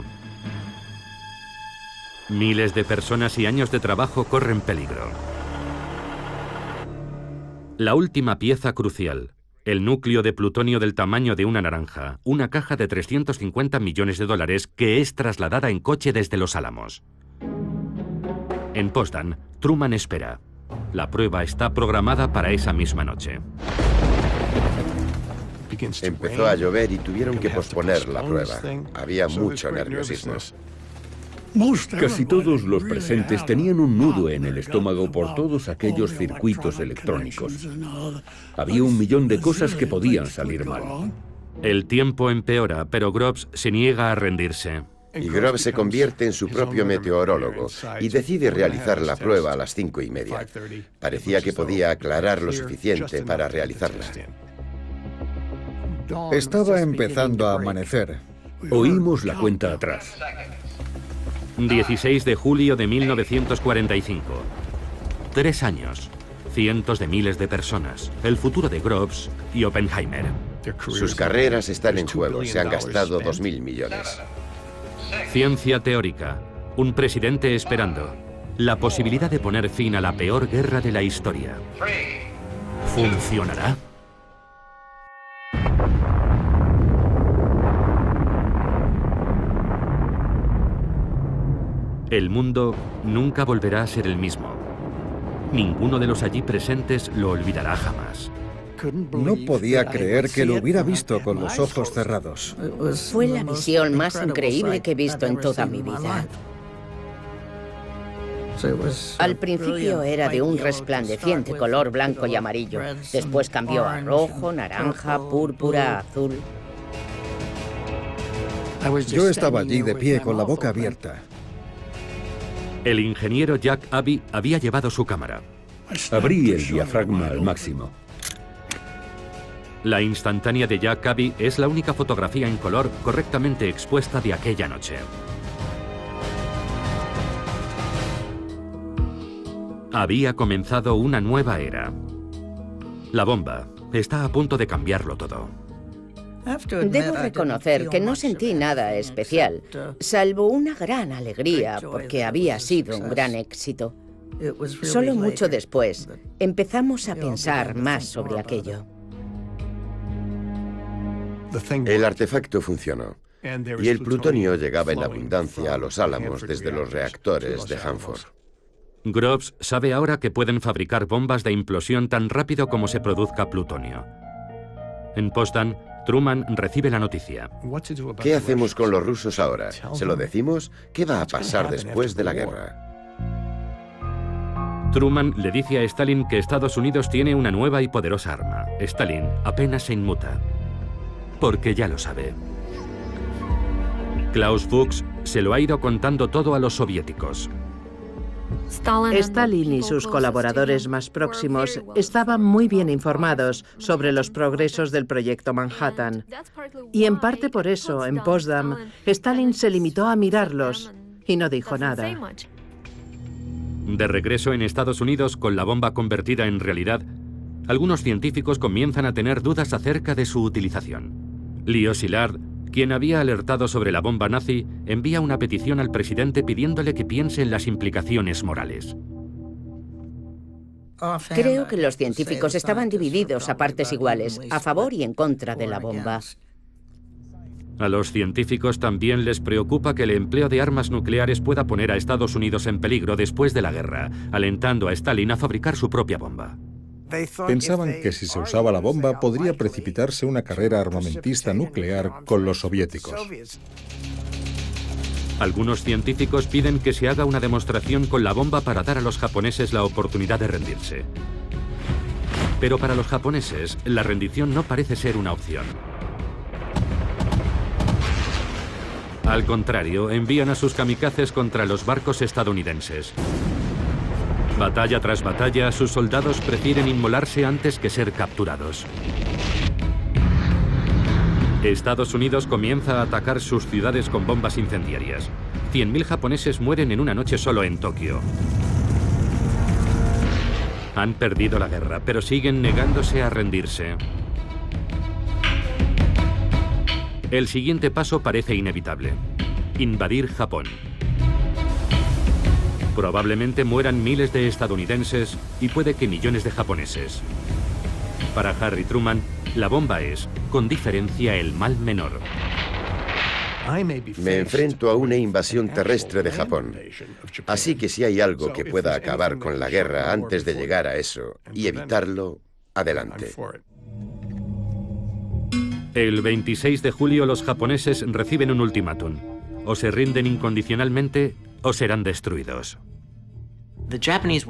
Miles de personas y años de trabajo corren peligro. La última pieza crucial, el núcleo de plutonio del tamaño de una naranja, una caja de 350 millones de dólares que es trasladada en coche desde Los Álamos. En Potsdam, Truman espera. La prueba está programada para esa misma noche. Empezó a llover y tuvieron que posponer la prueba. Había mucho nerviosismo. Casi todos los presentes tenían un nudo en el estómago por todos aquellos circuitos electrónicos. Había 1 millón de cosas que podían salir mal. El tiempo empeora, pero Groves se niega a rendirse. Y Groves se convierte en su propio meteorólogo y decide realizar la prueba a las 5:30. Parecía que podía aclarar lo suficiente para realizarla. Estaba empezando a amanecer. Oímos la cuenta atrás. 16 de julio de 1945. 3 años. Cientos de miles de personas. El futuro de Groves y Oppenheimer. Sus carreras están en juego. Se han gastado 2.000 millones. Ciencia teórica. Un presidente esperando. La posibilidad de poner fin a la peor guerra de la historia. ¿Funcionará? El mundo nunca volverá a ser el mismo. Ninguno de los allí presentes lo olvidará jamás. No podía creer que lo hubiera visto con los ojos cerrados. Fue la visión más increíble que he visto en toda mi vida. Al principio era de un resplandeciente color blanco y amarillo. Después cambió a rojo, naranja, púrpura, azul. Yo estaba allí de pie con la boca abierta. El ingeniero Jack Abbey había llevado su cámara. Abrí el diafragma al máximo. La instantánea de Jack Abbey es la única fotografía en color correctamente expuesta de aquella noche. Había comenzado una nueva era. La bomba está a punto de cambiarlo todo. Debo reconocer que no sentí nada especial, salvo una gran alegría porque había sido un gran éxito. Solo mucho después empezamos a pensar más sobre aquello. El artefacto funcionó. Y el plutonio llegaba en abundancia a los Álamos desde los reactores de Hanford. Groves sabe ahora que pueden fabricar bombas de implosión tan rápido como se produzca plutonio. En Potsdam, Truman recibe la noticia. ¿Qué hacemos con los rusos ahora? ¿Se lo decimos? ¿Qué va a pasar después de la guerra? Truman le dice a Stalin que Estados Unidos tiene una nueva y poderosa arma. Stalin apenas se inmuta, porque ya lo sabe. Klaus Fuchs se lo ha ido contando todo a los soviéticos. Stalin y sus colaboradores más próximos estaban muy bien informados sobre los progresos del proyecto Manhattan. Y en parte por eso, en Potsdam, Stalin se limitó a mirarlos y no dijo nada. De regreso en Estados Unidos con la bomba convertida en realidad, algunos científicos comienzan a tener dudas acerca de su utilización. Leo Szilard, quien había alertado sobre la bomba nazi, envía una petición al presidente pidiéndole que piense en las implicaciones morales. Creo que los científicos estaban divididos a partes iguales, a favor y en contra de la bomba. A los científicos también les preocupa que el empleo de armas nucleares pueda poner a Estados Unidos en peligro después de la guerra, alentando a Stalin a fabricar su propia bomba. Pensaban que si se usaba la bomba podría precipitarse una carrera armamentista nuclear con los soviéticos. Algunos científicos piden que se haga una demostración con la bomba para dar a los japoneses la oportunidad de rendirse. Pero para los japoneses, la rendición no parece ser una opción. Al contrario, envían a sus kamikazes contra los barcos estadounidenses. Batalla tras batalla, sus soldados prefieren inmolarse antes que ser capturados. Estados Unidos comienza a atacar sus ciudades con bombas incendiarias. 100.000 japoneses mueren en una noche solo en Tokio. Han perdido la guerra, pero siguen negándose a rendirse. El siguiente paso parece inevitable: invadir Japón. Probablemente mueran miles de estadounidenses y puede que millones de japoneses. Para Harry Truman, la bomba es, con diferencia, el mal menor. Me enfrento a una invasión terrestre de Japón. Así que si hay algo que pueda acabar con la guerra antes de llegar a eso y evitarlo, adelante. El 26 de julio los japoneses reciben un ultimátum. O se rinden incondicionalmente o serán destruidos.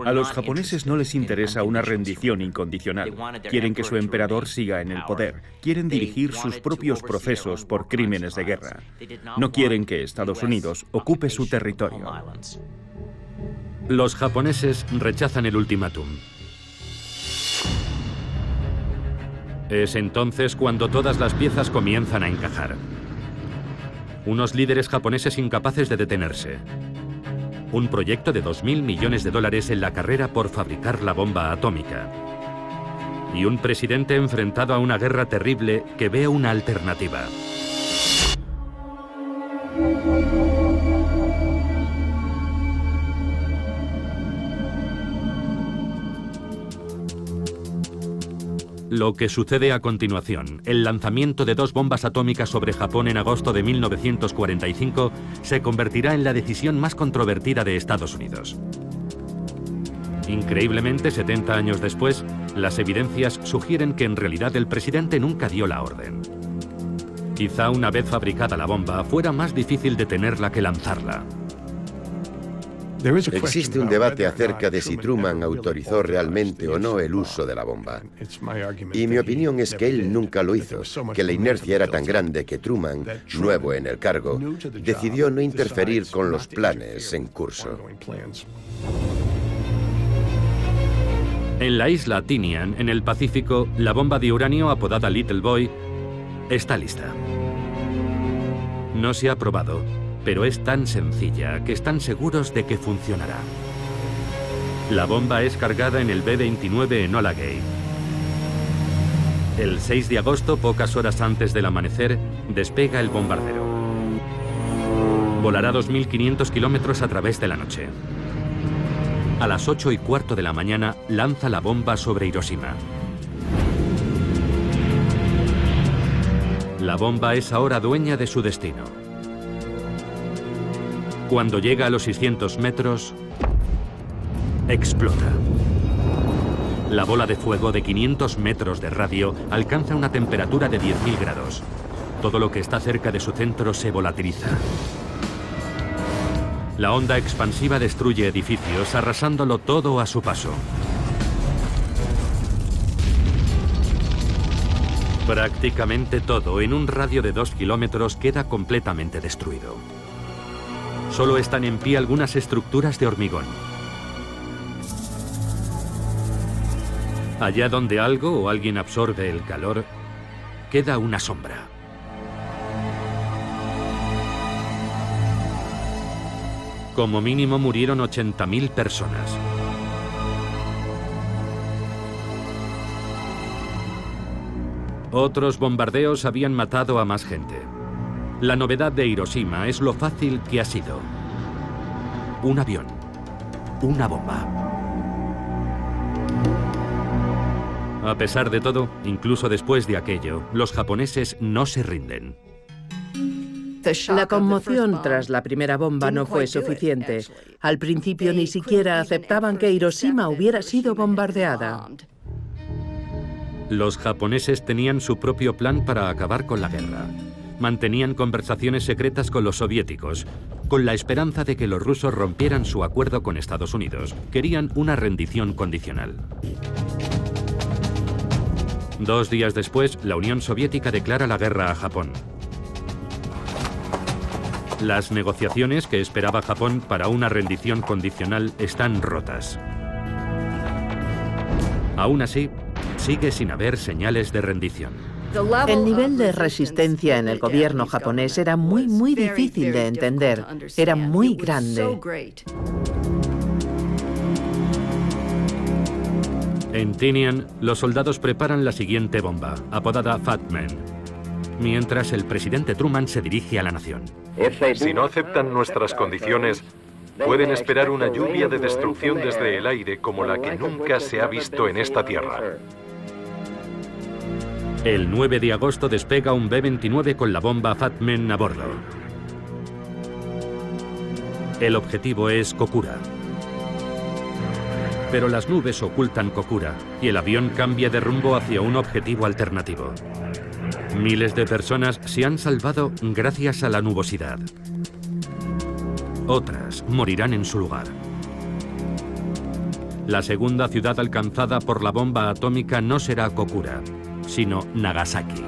A los japoneses no les interesa una rendición incondicional. Quieren que su emperador siga en el poder. Quieren dirigir sus propios procesos por crímenes de guerra. No quieren que Estados Unidos ocupe su territorio. Los japoneses rechazan el ultimátum. Es entonces cuando todas las piezas comienzan a encajar. Unos líderes japoneses incapaces de detenerse. Un proyecto de $2.000 millones en la carrera por fabricar la bomba atómica. Y un presidente enfrentado a una guerra terrible que ve una alternativa. Lo que sucede a continuación, el lanzamiento de 2 bombas atómicas sobre Japón en agosto de 1945, se convertirá en la decisión más controvertida de Estados Unidos. Increíblemente, 70 años después, las evidencias sugieren que en realidad el presidente nunca dio la orden. Quizá una vez fabricada la bomba, fuera más difícil detenerla que lanzarla. Existe un debate acerca de si Truman autorizó realmente o no el uso de la bomba. Y mi opinión es que él nunca lo hizo, que la inercia era tan grande que Truman, nuevo en el cargo, decidió no interferir con los planes en curso. En la isla Tinian, en el Pacífico, la bomba de uranio apodada Little Boy está lista. No se ha probado, pero es tan sencilla que están seguros de que funcionará. La bomba es cargada en el B-29 Enola Gay. El 6 de agosto, pocas horas antes del amanecer, despega el bombardero. Volará 2.500 kilómetros a través de la noche. A las 8:15 de la mañana lanza la bomba sobre Hiroshima. La bomba es ahora dueña de su destino. Cuando llega a los 600 metros, explota. La bola de fuego de 500 metros de radio alcanza una temperatura de 10.000 grados. Todo lo que está cerca de su centro se volatiliza. La onda expansiva destruye edificios, arrasándolo todo a su paso. Prácticamente todo, en un radio de 2 kilómetros, queda completamente destruido. Solo están en pie algunas estructuras de hormigón. Allá donde algo o alguien absorbe el calor, queda una sombra. Como mínimo murieron 80.000 personas. Otros bombardeos habían matado a más gente. La novedad de Hiroshima es lo fácil que ha sido. Un avión, una bomba. A pesar de todo, incluso después de aquello, los japoneses no se rinden. La conmoción tras la primera bomba no fue suficiente. Al principio ni siquiera aceptaban que Hiroshima hubiera sido bombardeada. Los japoneses tenían su propio plan para acabar con la guerra. Mantenían conversaciones secretas con los soviéticos, con la esperanza de que los rusos rompieran su acuerdo con Estados Unidos. Querían una rendición condicional. 2 días después, la Unión Soviética declara la guerra a Japón. Las negociaciones que esperaba Japón para una rendición condicional están rotas. Aún así, sigue sin haber señales de rendición. El nivel de resistencia en el gobierno japonés era muy difícil de entender. Era muy grande. En Tinian, los soldados preparan la siguiente bomba, apodada Fat Man, mientras el presidente Truman se dirige a la nación. Si no aceptan nuestras condiciones, pueden esperar una lluvia de destrucción desde el aire como la que nunca se ha visto en esta tierra. El 9 de agosto despega un B-29 con la bomba Fat Man a bordo. El objetivo es Kokura. Pero las nubes ocultan Kokura y el avión cambia de rumbo hacia un objetivo alternativo. Miles de personas se han salvado gracias a la nubosidad. Otras morirán en su lugar. La segunda ciudad alcanzada por la bomba atómica no será Kokura, sino Nagasaki.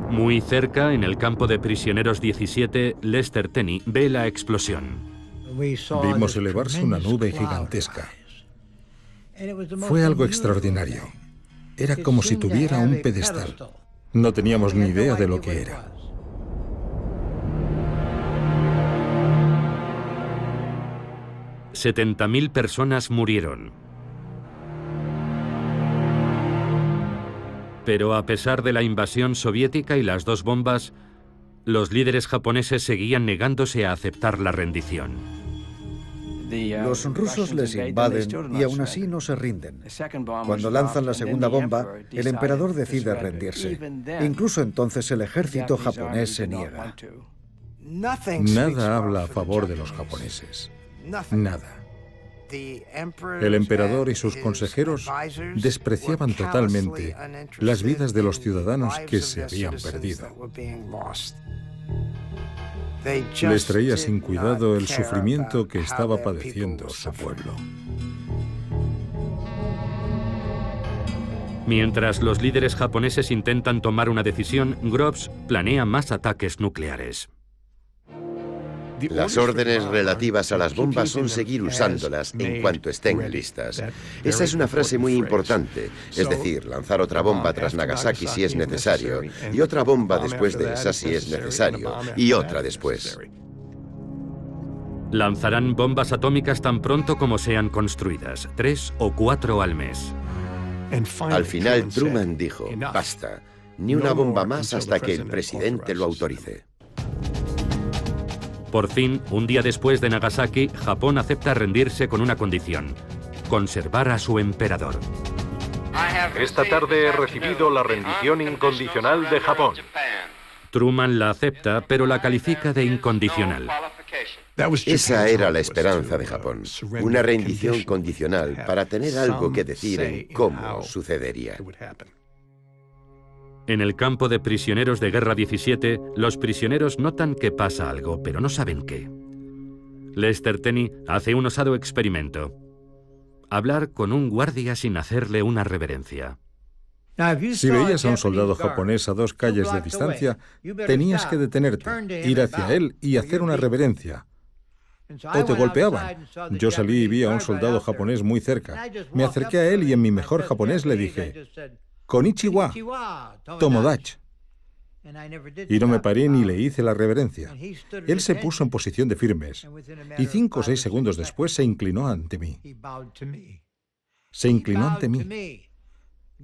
Muy cerca, en el campo de prisioneros 17, Lester Tenney ve la explosión. Vimos elevarse una nube gigantesca. Fue algo extraordinario. Era como si tuviera un pedestal. No teníamos ni idea de lo que era. $70.000 personas murieron. Pero a pesar de la invasión soviética y las 2 bombas, los líderes japoneses seguían negándose a aceptar la rendición. Los rusos les invaden y aún así no se rinden. Cuando lanzan la segunda bomba, el emperador decide rendirse. Incluso entonces el ejército japonés se niega. Nada habla a favor de los japoneses. Nada. El emperador y sus consejeros despreciaban totalmente las vidas de los ciudadanos que se habían perdido. Les traía sin cuidado el sufrimiento que estaba padeciendo su pueblo. Mientras los líderes japoneses intentan tomar una decisión, Groves planea más ataques nucleares. Las órdenes relativas a las bombas son seguir usándolas en cuanto estén listas. Esa es una frase muy importante, es decir, lanzar otra bomba tras Nagasaki si es necesario, y otra bomba después de esa si es necesario, y otra después. Lanzarán bombas atómicas tan pronto como sean construidas, 3 o 4 al mes. Al final Truman dijo, basta. Ni una bomba más hasta que el presidente lo autorice. Por fin, un día después de Nagasaki, Japón acepta rendirse con una condición: conservar a su emperador. Esta tarde he recibido la rendición incondicional de Japón. Truman la acepta, pero la califica de incondicional. Esa era la esperanza de Japón, una rendición condicional para tener algo que decir en cómo sucedería. En el campo de prisioneros de guerra 17, los prisioneros notan que pasa algo, pero no saben qué. Lester Tenney hace un osado experimento: hablar con un guardia sin hacerle una reverencia. Si veías a un soldado japonés a 2 calles de distancia, tenías que detenerte, ir hacia él y hacer una reverencia. O te golpeaban. Yo salí y vi a un soldado japonés muy cerca. Me acerqué a él y en mi mejor japonés le dije: Konnichiwa, Tomodachi. Y no me paré ni le hice la reverencia. Él se puso en posición de firmes y 5 o 6 segundos después se inclinó ante mí. Se inclinó ante mí.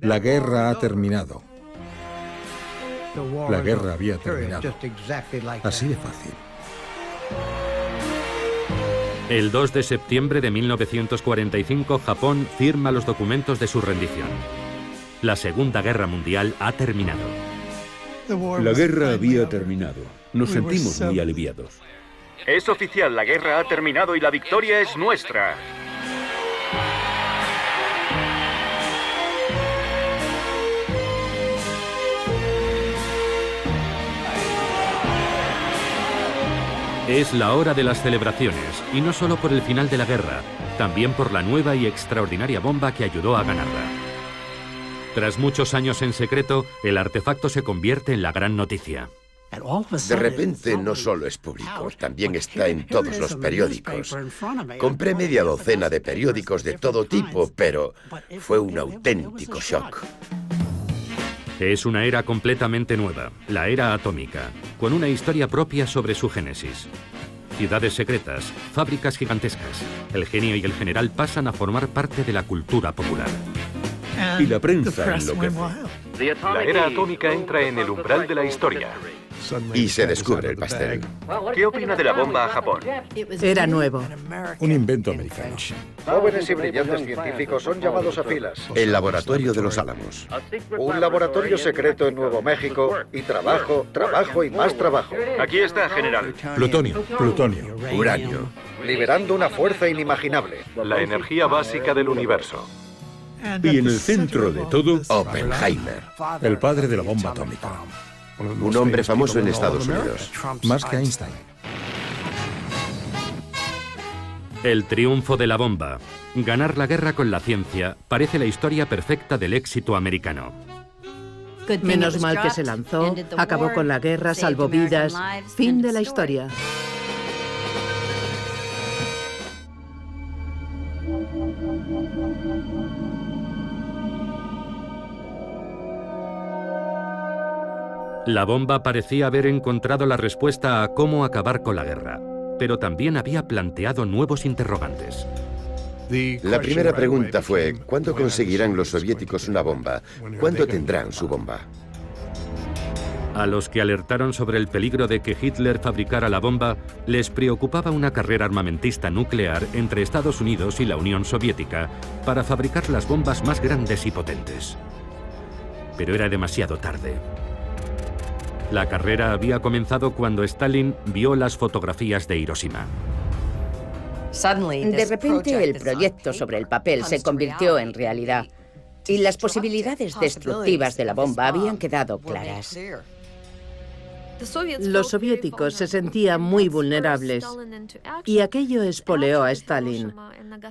La guerra ha terminado. La guerra había terminado. Así de fácil. El 2 de septiembre de 1945, Japón firma los documentos de su rendición. La Segunda Guerra Mundial ha terminado. La guerra había terminado. Nos sentimos muy aliviados. Es oficial, la guerra ha terminado y la victoria es nuestra. Es la hora de las celebraciones, y no solo por el final de la guerra, también por la nueva y extraordinaria bomba que ayudó a ganarla. Tras muchos años en secreto, el artefacto se convierte en la gran noticia. De repente no solo es público, también está en todos los periódicos. Compré media docena de periódicos de todo tipo, pero fue un auténtico shock. Es una era completamente nueva, la era atómica, con una historia propia sobre su génesis. Ciudades secretas, fábricas gigantescas, el genio y el general pasan a formar parte de la cultura popular. Y la prensa enloquece. La era atómica entra en el umbral de la historia. Y se descubre el pastel. ¿Qué opina de la bomba a Japón? Era nuevo. Un invento americano. Jóvenes y brillantes científicos son llamados a filas. El laboratorio de los Álamos. Un laboratorio secreto en Nuevo México y trabajo, trabajo y más trabajo. Aquí está, general. Plutonio. Plutonio. Uranio. Liberando una fuerza inimaginable. La energía básica del universo. Y en el centro de todo, Oppenheimer. El padre de la bomba atómica. Un hombre famoso en Estados Unidos. Más que Einstein. El triunfo de la bomba. Ganar la guerra con la ciencia parece la historia perfecta del éxito americano. Menos mal que se lanzó, acabó con la guerra, salvó vidas. Fin de la historia. La bomba parecía haber encontrado la respuesta a cómo acabar con la guerra, pero también había planteado nuevos interrogantes. La primera pregunta fue, ¿cuándo conseguirán los soviéticos una bomba? ¿Cuándo tendrán su bomba? A los que alertaron sobre el peligro de que Hitler fabricara la bomba, les preocupaba una carrera armamentista nuclear entre Estados Unidos y la Unión Soviética para fabricar las bombas más grandes y potentes. Pero era demasiado tarde. La carrera había comenzado cuando Stalin vio las fotografías de Hiroshima. De repente el proyecto sobre el papel se convirtió en realidad y las posibilidades destructivas de la bomba habían quedado claras. Los soviéticos se sentían muy vulnerables y aquello espoleó a Stalin.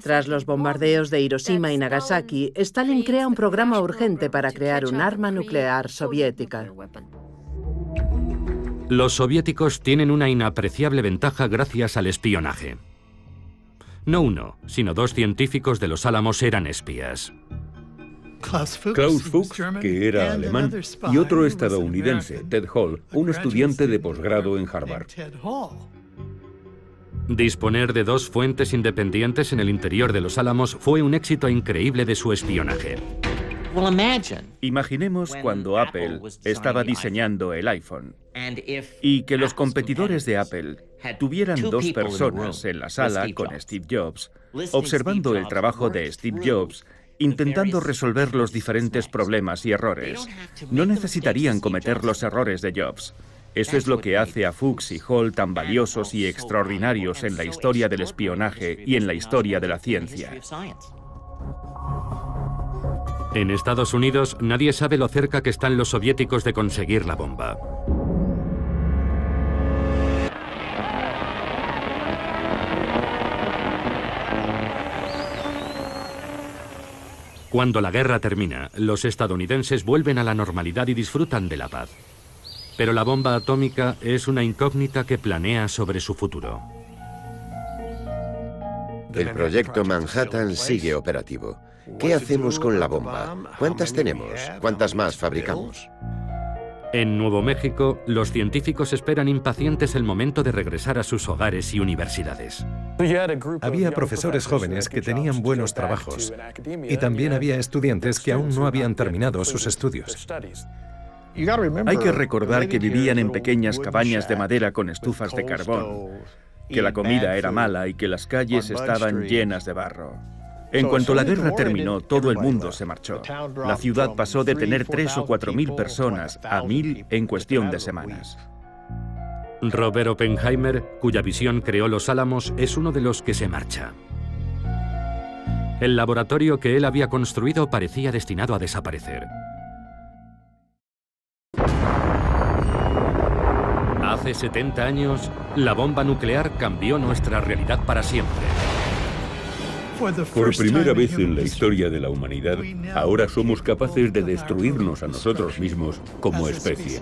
Tras los bombardeos de Hiroshima y Nagasaki, Stalin crea un programa urgente para crear un arma nuclear soviética. Los soviéticos tienen una inapreciable ventaja gracias al espionaje. No uno, sino 2 científicos de los Álamos eran espías. Klaus Fuchs, que era alemán, y otro estadounidense, Ted Hall, un estudiante de posgrado en Harvard. Disponer de 2 fuentes independientes en el interior de los Álamos fue un éxito increíble de su espionaje. Imaginemos cuando Apple estaba diseñando el iPhone y que los competidores de Apple tuvieran dos personas en la sala con Steve Jobs, observando el trabajo de Steve Jobs, intentando resolver los diferentes problemas y errores. No necesitarían cometer los errores de Jobs. Eso es lo que hace a Fuchs y Hall tan valiosos y extraordinarios en la historia del espionaje y en la historia de la ciencia. En Estados Unidos, nadie sabe lo cerca que están los soviéticos de conseguir la bomba. Cuando la guerra termina, los estadounidenses vuelven a la normalidad y disfrutan de la paz. Pero la bomba atómica es una incógnita que planea sobre su futuro. El proyecto Manhattan sigue operativo. ¿Qué hacemos con la bomba? ¿Cuántas tenemos? ¿Cuántas más fabricamos? En Nuevo México, los científicos esperan impacientes el momento de regresar a sus hogares y universidades. Había profesores jóvenes que tenían buenos trabajos y también había estudiantes que aún no habían terminado sus estudios. Hay que recordar que vivían en pequeñas cabañas de madera con estufas de carbón, que la comida era mala y que las calles estaban llenas de barro. En cuanto la guerra terminó, todo el mundo se marchó. La ciudad pasó de tener 3.000 o 4.000 personas a 1.000 en cuestión de semanas. Robert Oppenheimer, cuya visión creó los Álamos, es uno de los que se marcha. El laboratorio que él había construido parecía destinado a desaparecer. Hace 70 años, la bomba nuclear cambió nuestra realidad para siempre. Por primera vez en la historia de la humanidad, ahora somos capaces de destruirnos a nosotros mismos como especie.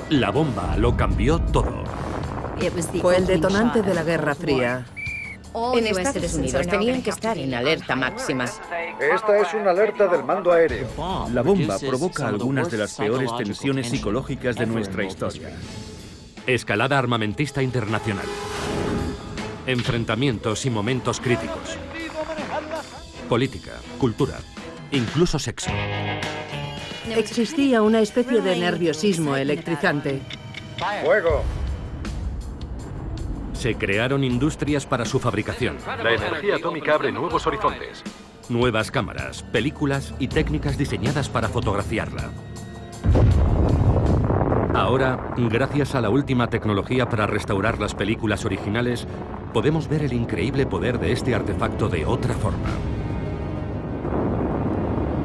La bomba lo cambió todo. Fue el detonante de la Guerra Fría. En Estados Unidos tenían que estar en alerta máxima. Esta es una alerta del mando aéreo. La bomba provoca algunas de las peores tensiones psicológicas de nuestra historia. Escalada armamentista internacional. Enfrentamientos y momentos críticos. Política, cultura, incluso sexo. Existía una especie de nerviosismo electrizante. ¡Fuego! Se crearon industrias para su fabricación. La energía atómica abre nuevos horizontes. Nuevas cámaras, películas y técnicas diseñadas para fotografiarla. Ahora, gracias a la última tecnología para restaurar las películas originales, podemos ver el increíble poder de este artefacto de otra forma.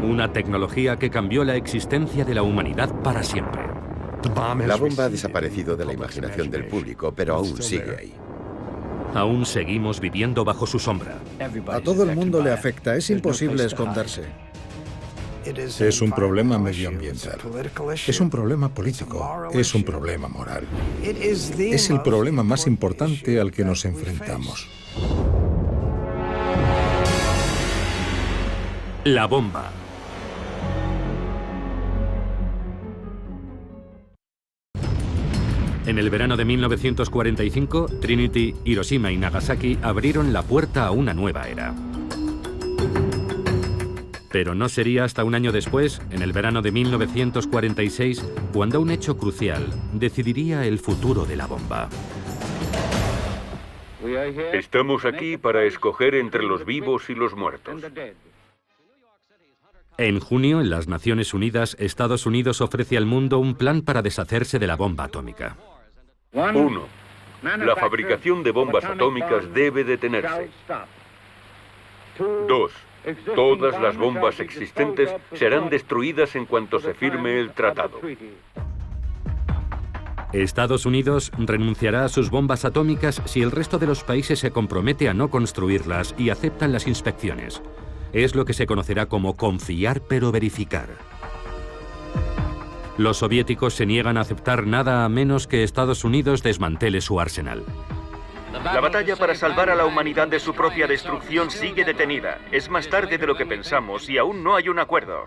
Una tecnología que cambió la existencia de la humanidad para siempre. La bomba ha desaparecido de la imaginación del público, pero aún sigue ahí. Aún seguimos viviendo bajo su sombra. A todo el mundo le afecta, es imposible esconderse. Es un problema medioambiental, es un problema político, es un problema moral. Es el problema más importante al que nos enfrentamos. La bomba. En el verano de 1945, Trinity, Hiroshima y Nagasaki abrieron la puerta a una nueva era. Pero no sería hasta un año después, en el verano de 1946, cuando un hecho crucial decidiría el futuro de la bomba. Estamos aquí para escoger entre los vivos y los muertos. En junio, en las Naciones Unidas, Estados Unidos ofrece al mundo un plan para deshacerse de la bomba atómica. 1. La fabricación de bombas atómicas debe detenerse. 2. Todas las bombas existentes serán destruidas en cuanto se firme el tratado. Estados Unidos renunciará a sus bombas atómicas si el resto de los países se compromete a no construirlas y aceptan las inspecciones. Es lo que se conocerá como confiar pero verificar. Los soviéticos se niegan a aceptar nada a menos que Estados Unidos desmantele su arsenal. La batalla para salvar a la humanidad de su propia destrucción sigue detenida. Es más tarde de lo que pensamos y aún no hay un acuerdo.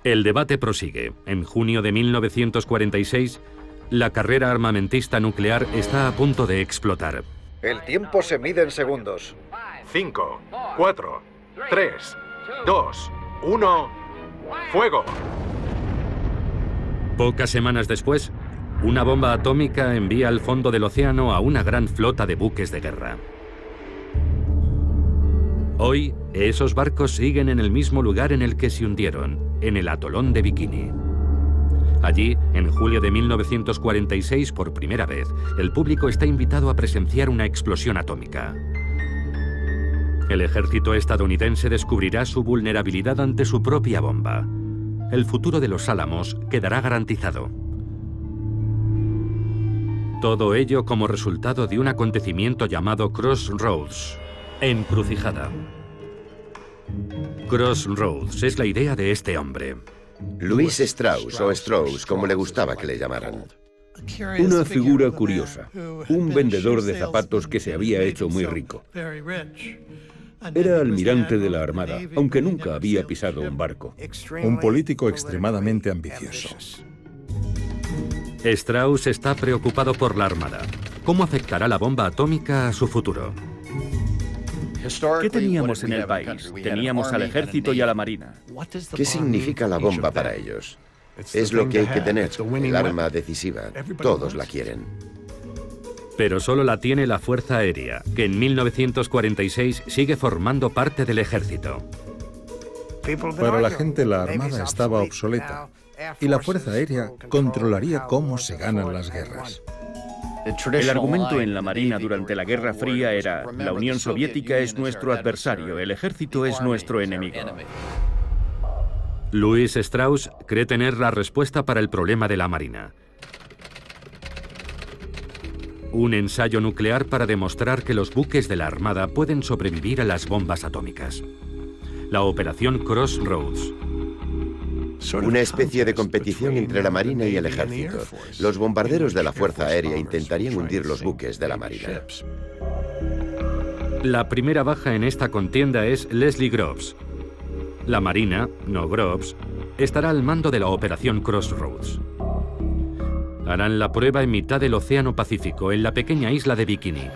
El debate prosigue. En junio de 1946, la carrera armamentista nuclear está a punto de explotar. El tiempo se mide en segundos. 5, 4, 3, 2, 1... ¡Fuego! Pocas semanas después, una bomba atómica envía al fondo del océano a una gran flota de buques de guerra. Hoy, esos barcos siguen en el mismo lugar en el que se hundieron, en el atolón de Bikini. Allí, en julio de 1946, por primera vez, el público está invitado a presenciar una explosión atómica. El ejército estadounidense descubrirá su vulnerabilidad ante su propia bomba. El futuro de los Álamos quedará garantizado. Todo ello como resultado de un acontecimiento llamado Crossroads, encrucijada. Crossroads es la idea de este hombre. Louis Strauss, o Strauss, como le gustaba que le llamaran. Una figura curiosa, un vendedor de zapatos que se había hecho muy rico. Era almirante de la Armada, aunque nunca había pisado un barco. Un político extremadamente ambicioso. Strauss está preocupado por la Armada. ¿Cómo afectará la bomba atómica a su futuro? ¿Qué teníamos en el país? Teníamos al ejército y a la marina. ¿Qué significa la bomba para ellos? Es lo que hay que tener, el arma decisiva. Todos la quieren. Pero solo la tiene la Fuerza Aérea, que en 1946 sigue formando parte del ejército. Para la gente, la Armada estaba obsoleta y la Fuerza Aérea controlaría cómo se ganan las guerras. El argumento en la Marina durante la Guerra Fría era: la Unión Soviética es nuestro adversario, el ejército es nuestro enemigo. Louis Strauss cree tener la respuesta para el problema de la Marina. Un ensayo nuclear para demostrar que los buques de la Armada pueden sobrevivir a las bombas atómicas. La Operación Crossroads. Una especie de competición entre la Marina y el ejército. Los bombarderos de la Fuerza Aérea intentarían hundir los buques de la Marina. La primera baja en esta contienda es Leslie Groves. La Marina, no Groves, estará al mando de la Operación Crossroads. Harán la prueba en mitad del Océano Pacífico, en la pequeña isla de Bikini.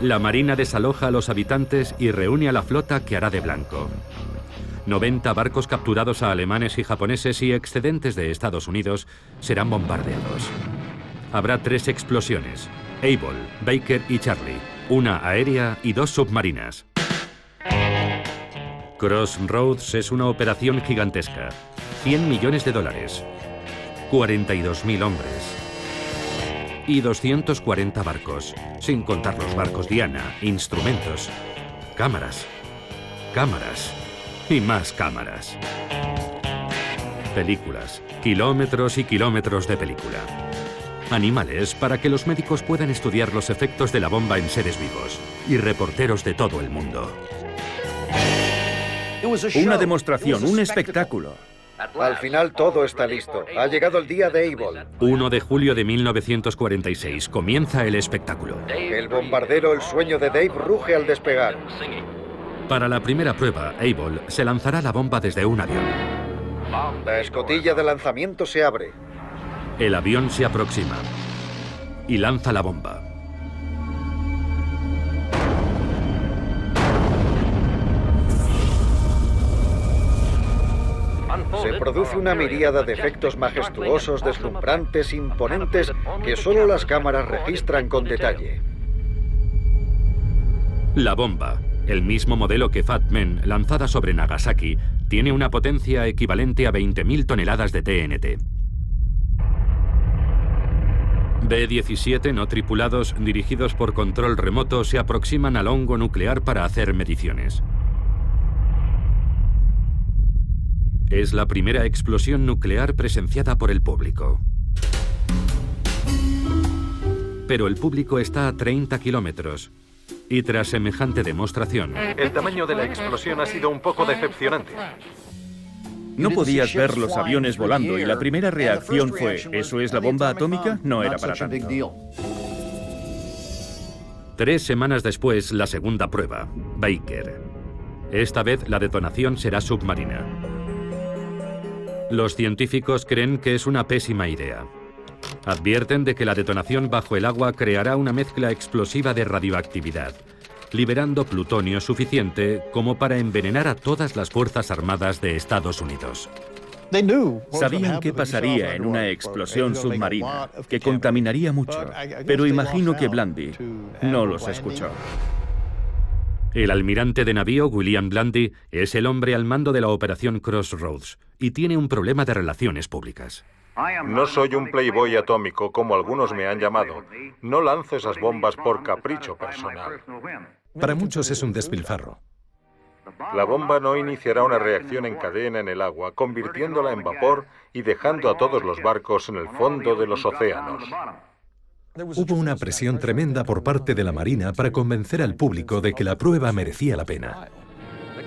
La Marina desaloja a los habitantes y reúne a la flota que hará de blanco. 90 barcos capturados a alemanes y japoneses y excedentes de Estados Unidos serán bombardeados. Habrá 3 explosiones: Able, Baker y Charlie, una aérea y 2 submarinas. Crossroads es una operación gigantesca. $100 millones, 42.000 hombres y 240 barcos, sin contar los barcos Diana, instrumentos, cámaras, cámaras y más cámaras. Películas, kilómetros y kilómetros de película. Animales para que los médicos puedan estudiar los efectos de la bomba en seres vivos. Y reporteros de todo el mundo. Una demostración, un espectáculo. Al final todo está listo. Ha llegado el día de Able. 1 de julio de 1946. Comienza el espectáculo. El bombardero El Sueño de Dave ruge al despegar. Para la primera prueba, Able se lanzará la bomba desde un avión. La escotilla de lanzamiento se abre. El avión se aproxima y lanza la bomba. Se produce una miríada de efectos majestuosos, deslumbrantes, imponentes, que solo las cámaras registran con detalle. La bomba, el mismo modelo que Fat Man, lanzada sobre Nagasaki, tiene una potencia equivalente a 20.000 toneladas de TNT. B-17 no tripulados, dirigidos por control remoto, se aproximan al hongo nuclear para hacer mediciones. Es la primera explosión nuclear presenciada por el público. Pero el público está a 30 kilómetros. Y tras semejante demostración... El tamaño de la explosión ha sido un poco decepcionante. No podías ver los aviones volando y la primera reacción fue: ¿eso es la bomba atómica? No era para tanto. 3 semanas después, la segunda prueba, Baker. Esta vez la detonación será submarina. Los científicos creen que es una pésima idea. Advierten de que la detonación bajo el agua creará una mezcla explosiva de radioactividad. liberando plutonio suficiente como para envenenar a todas las Fuerzas Armadas de Estados Unidos. Sabían qué pasaría en una explosión submarina, que contaminaría mucho, pero imagino que Blandy no los escuchó. El almirante de navío William Blandy es el hombre al mando de la operación Crossroads y tiene un problema de relaciones públicas. No soy un playboy atómico como algunos me han llamado. No lanzo esas bombas por capricho personal. Para muchos es un despilfarro. La bomba no iniciará una reacción en cadena en el agua, convirtiéndola en vapor y dejando a todos los barcos en el fondo de los océanos. Hubo una presión tremenda por parte de la Marina para convencer al público de que la prueba merecía la pena.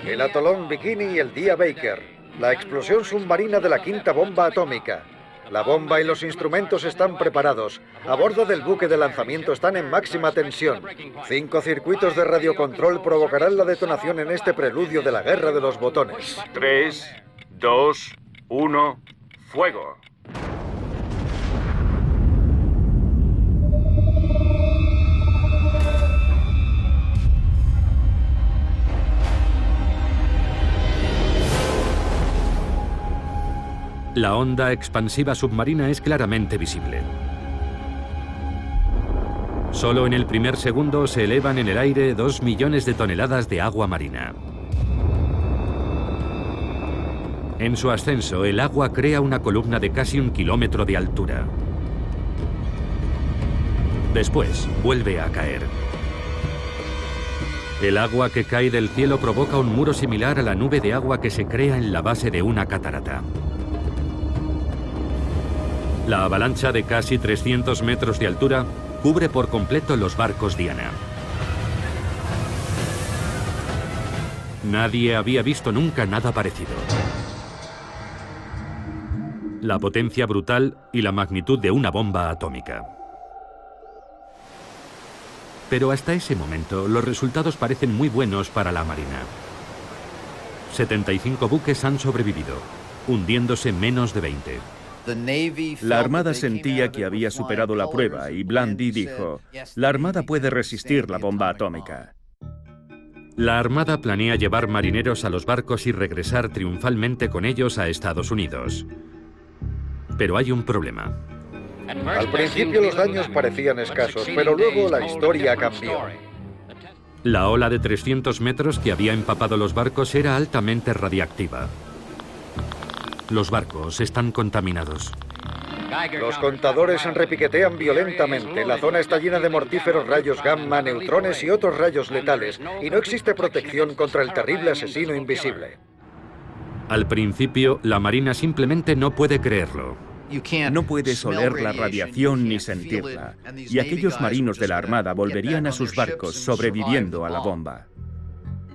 El atolón Bikini y el día Baker. La explosión submarina de la quinta bomba atómica. La bomba y los instrumentos están preparados. A bordo del buque de lanzamiento están en máxima tensión. 5 circuitos de radiocontrol provocarán la detonación en este preludio de la guerra de los botones. 3, 2, 1, fuego. La onda expansiva submarina es claramente visible. Solo en el primer segundo se elevan en el aire 2 millones de toneladas de agua marina. En su ascenso, el agua crea una columna de casi 1 kilómetro de altura. Después, vuelve a caer. El agua que cae del cielo provoca un muro similar a la nube de agua que se crea en la base de una catarata. La avalancha de casi 300 metros de altura cubre por completo los barcos Diana. Nadie había visto nunca nada parecido. La potencia brutal y la magnitud de una bomba atómica. Pero hasta ese momento, los resultados parecen muy buenos para la Marina. 75 buques han sobrevivido, hundiéndose menos de 20. La Armada sentía que había superado la prueba y Blandy dijo, la Armada puede resistir la bomba atómica. La Armada planea llevar marineros a los barcos y regresar triunfalmente con ellos a Estados Unidos. Pero hay un problema. Al principio los daños parecían escasos, pero luego la historia cambió. La ola de 300 metros que había empapado los barcos era altamente radiactiva. Los barcos están contaminados. Los contadores se repiquetean violentamente. La zona está llena de mortíferos rayos gamma, neutrones y otros rayos letales, y no existe protección contra el terrible asesino invisible. Al principio, la Marina simplemente no puede creerlo. No puedes oler la radiación ni sentirla, y aquellos marinos de la Armada volverían a sus barcos sobreviviendo a la bomba.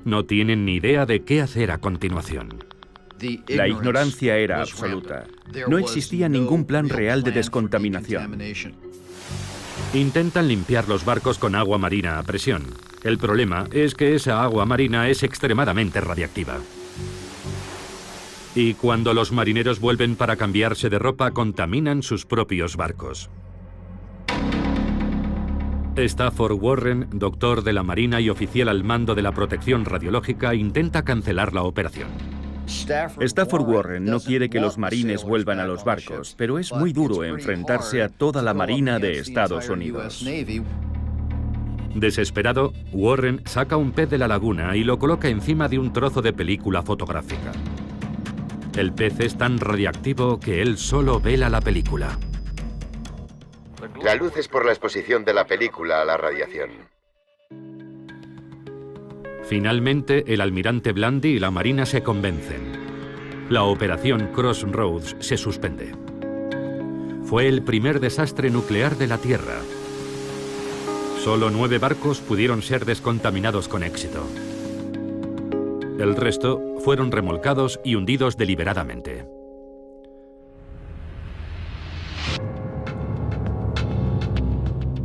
No tienen ni idea de qué hacer a continuación. La ignorancia era absoluta. No existía ningún plan real de descontaminación. Intentan limpiar los barcos con agua marina a presión. El problema es que esa agua marina es extremadamente radiactiva. Y cuando los marineros vuelven para cambiarse de ropa, contaminan sus propios barcos. Stafford Warren, doctor de la Marina y oficial al mando de la protección radiológica, intenta cancelar la operación. Stafford Warren no quiere que los marines vuelvan a los barcos, pero es muy duro enfrentarse a toda la Marina de Estados Unidos. Desesperado, Warren saca un pez de la laguna y lo coloca encima de un trozo de película fotográfica. El pez es tan radiactivo que él solo vela la película. La luz es por la exposición de la película a la radiación. Finalmente, el almirante Blandy y la Marina se convencen. La operación Crossroads se suspende. Fue el primer desastre nuclear de la Tierra. Solo 9 barcos pudieron ser descontaminados con éxito. El resto fueron remolcados y hundidos deliberadamente.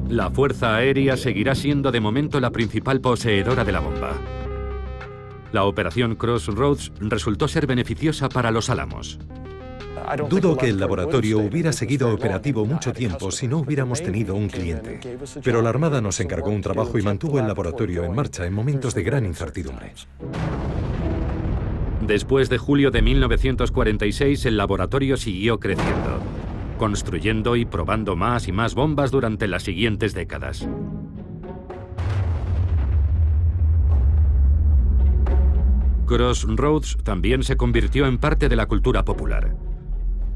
La Fuerza Aérea seguirá siendo de momento la principal poseedora de la bomba. La operación Crossroads resultó ser beneficiosa para los Álamos. Dudo que el laboratorio hubiera seguido operativo mucho tiempo si no hubiéramos tenido un cliente. Pero la Armada nos encargó un trabajo y mantuvo el laboratorio en marcha en momentos de gran incertidumbre. Después de julio de 1946, el laboratorio siguió creciendo, construyendo y probando más y más bombas durante las siguientes décadas. Crossroads también se convirtió en parte de la cultura popular.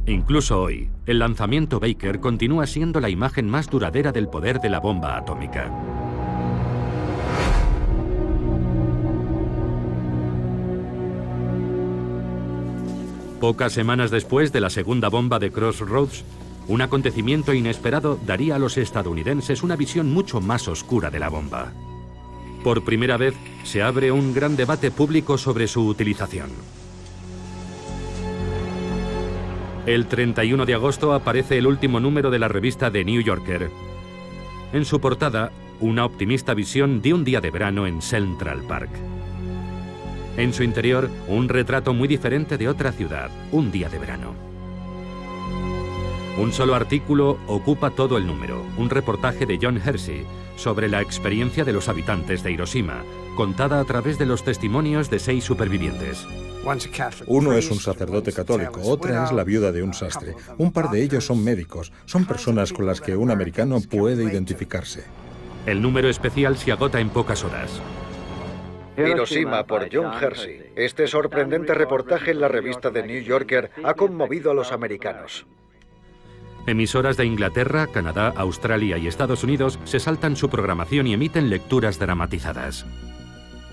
Incluso hoy, el lanzamiento Baker continúa siendo la imagen más duradera del poder de la bomba atómica. Pocas semanas después de la segunda bomba de Crossroads, un acontecimiento inesperado daría a los estadounidenses una visión mucho más oscura de la bomba. Por primera vez, se abre un gran debate público sobre su utilización. El 31 de agosto aparece el último número de la revista The New Yorker. En su portada, una optimista visión de un día de verano en Central Park. En su interior, un retrato muy diferente de otra ciudad, un día de verano. Un solo artículo ocupa todo el número, un reportaje de John Hersey sobre la experiencia de los habitantes de Hiroshima, contada a través de los testimonios de 6 supervivientes. Uno es un sacerdote católico, otra es la viuda de un sastre. Un par de ellos son médicos, son personas con las que un americano puede identificarse. El número especial se agota en pocas horas. Hiroshima por John Hersey. Este sorprendente reportaje en la revista The New Yorker ha conmovido a los americanos. Emisoras de Inglaterra, Canadá, Australia y Estados Unidos se saltan su programación y emiten lecturas dramatizadas.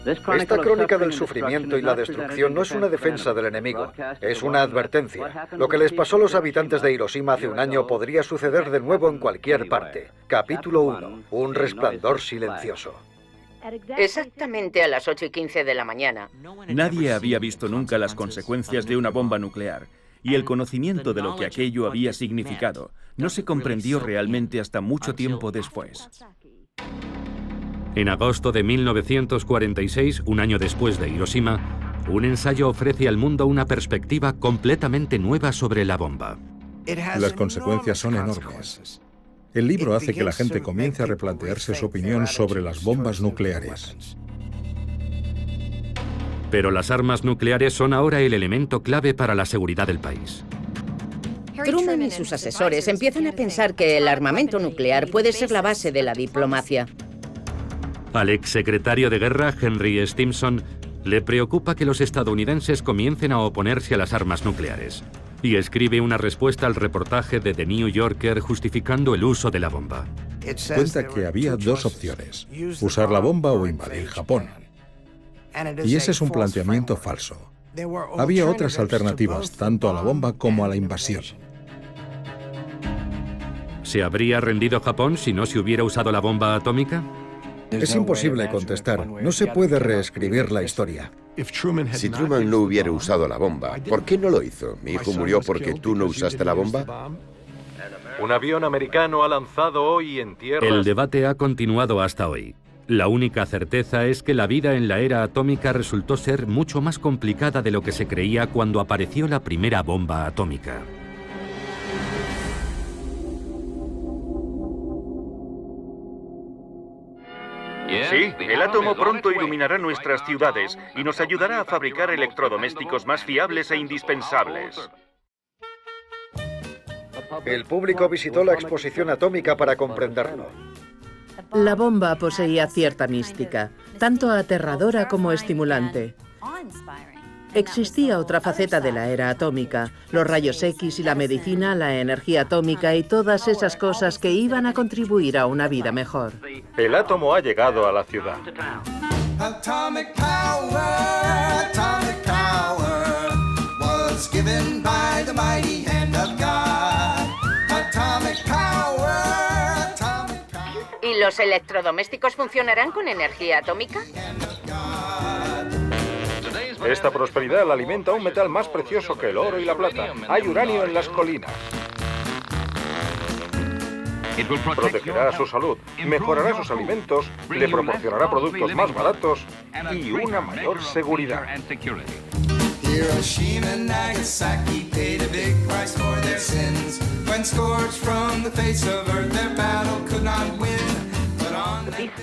Esta crónica del sufrimiento y la destrucción no es una defensa del enemigo, es una advertencia. Lo que les pasó a los habitantes de Hiroshima hace un año podría suceder de nuevo en cualquier parte. Capítulo 1. Un resplandor silencioso. Exactamente a las 8:15 de la mañana. Nadie había visto nunca las consecuencias de una bomba nuclear, y el conocimiento de lo que aquello había significado no se comprendió realmente hasta mucho tiempo después. En agosto de 1946, un año después de Hiroshima, un ensayo ofrece al mundo una perspectiva completamente nueva sobre la bomba. Las consecuencias son enormes. El libro hace que la gente comience a replantearse su opinión sobre las bombas nucleares. Pero las armas nucleares son ahora el elemento clave para la seguridad del país. Truman y sus asesores empiezan a pensar que el armamento nuclear puede ser la base de la diplomacia. Al exsecretario de Guerra, Henry Stimson, le preocupa que los estadounidenses comiencen a oponerse a las armas nucleares, y escribe una respuesta al reportaje de The New Yorker justificando el uso de la bomba. Cuenta que había 2 opciones, usar la bomba o invadir Japón. Y ese es un planteamiento falso. Había otras alternativas, tanto a la bomba como a la invasión. ¿Se habría rendido Japón si no se hubiera usado la bomba atómica? Es imposible contestar. No se puede reescribir la historia. Si Truman no hubiera usado la bomba, ¿por qué no lo hizo? ¿Mi hijo murió porque tú no usaste la bomba? Un avión americano ha lanzado hoy en tierra. El debate ha continuado hasta hoy. La única certeza es que la vida en la era atómica resultó ser mucho más complicada de lo que se creía cuando apareció la primera bomba atómica. Sí, el átomo pronto iluminará nuestras ciudades y nos ayudará a fabricar electrodomésticos más fiables e indispensables. El público visitó la exposición atómica para comprenderlo. La bomba poseía cierta mística, tanto aterradora como estimulante. Existía otra faceta de la era atómica, los rayos X y la medicina, la energía atómica y todas esas cosas que iban a contribuir a una vida mejor. El átomo ha llegado a la ciudad. Atomic power was given by the mighty hand of God. Atomic power, atomic power. ¿Y los electrodomésticos funcionarán con energía atómica? Esta prosperidad la alimenta un metal más precioso que el oro y la plata. Hay uranio en las colinas. Protegerá su salud, mejorará sus alimentos, le proporcionará productos más baratos y una mayor seguridad. Hiroshima and Nagasaki paid a big price for their sins. When scourged from the face of earth, their battle could not win.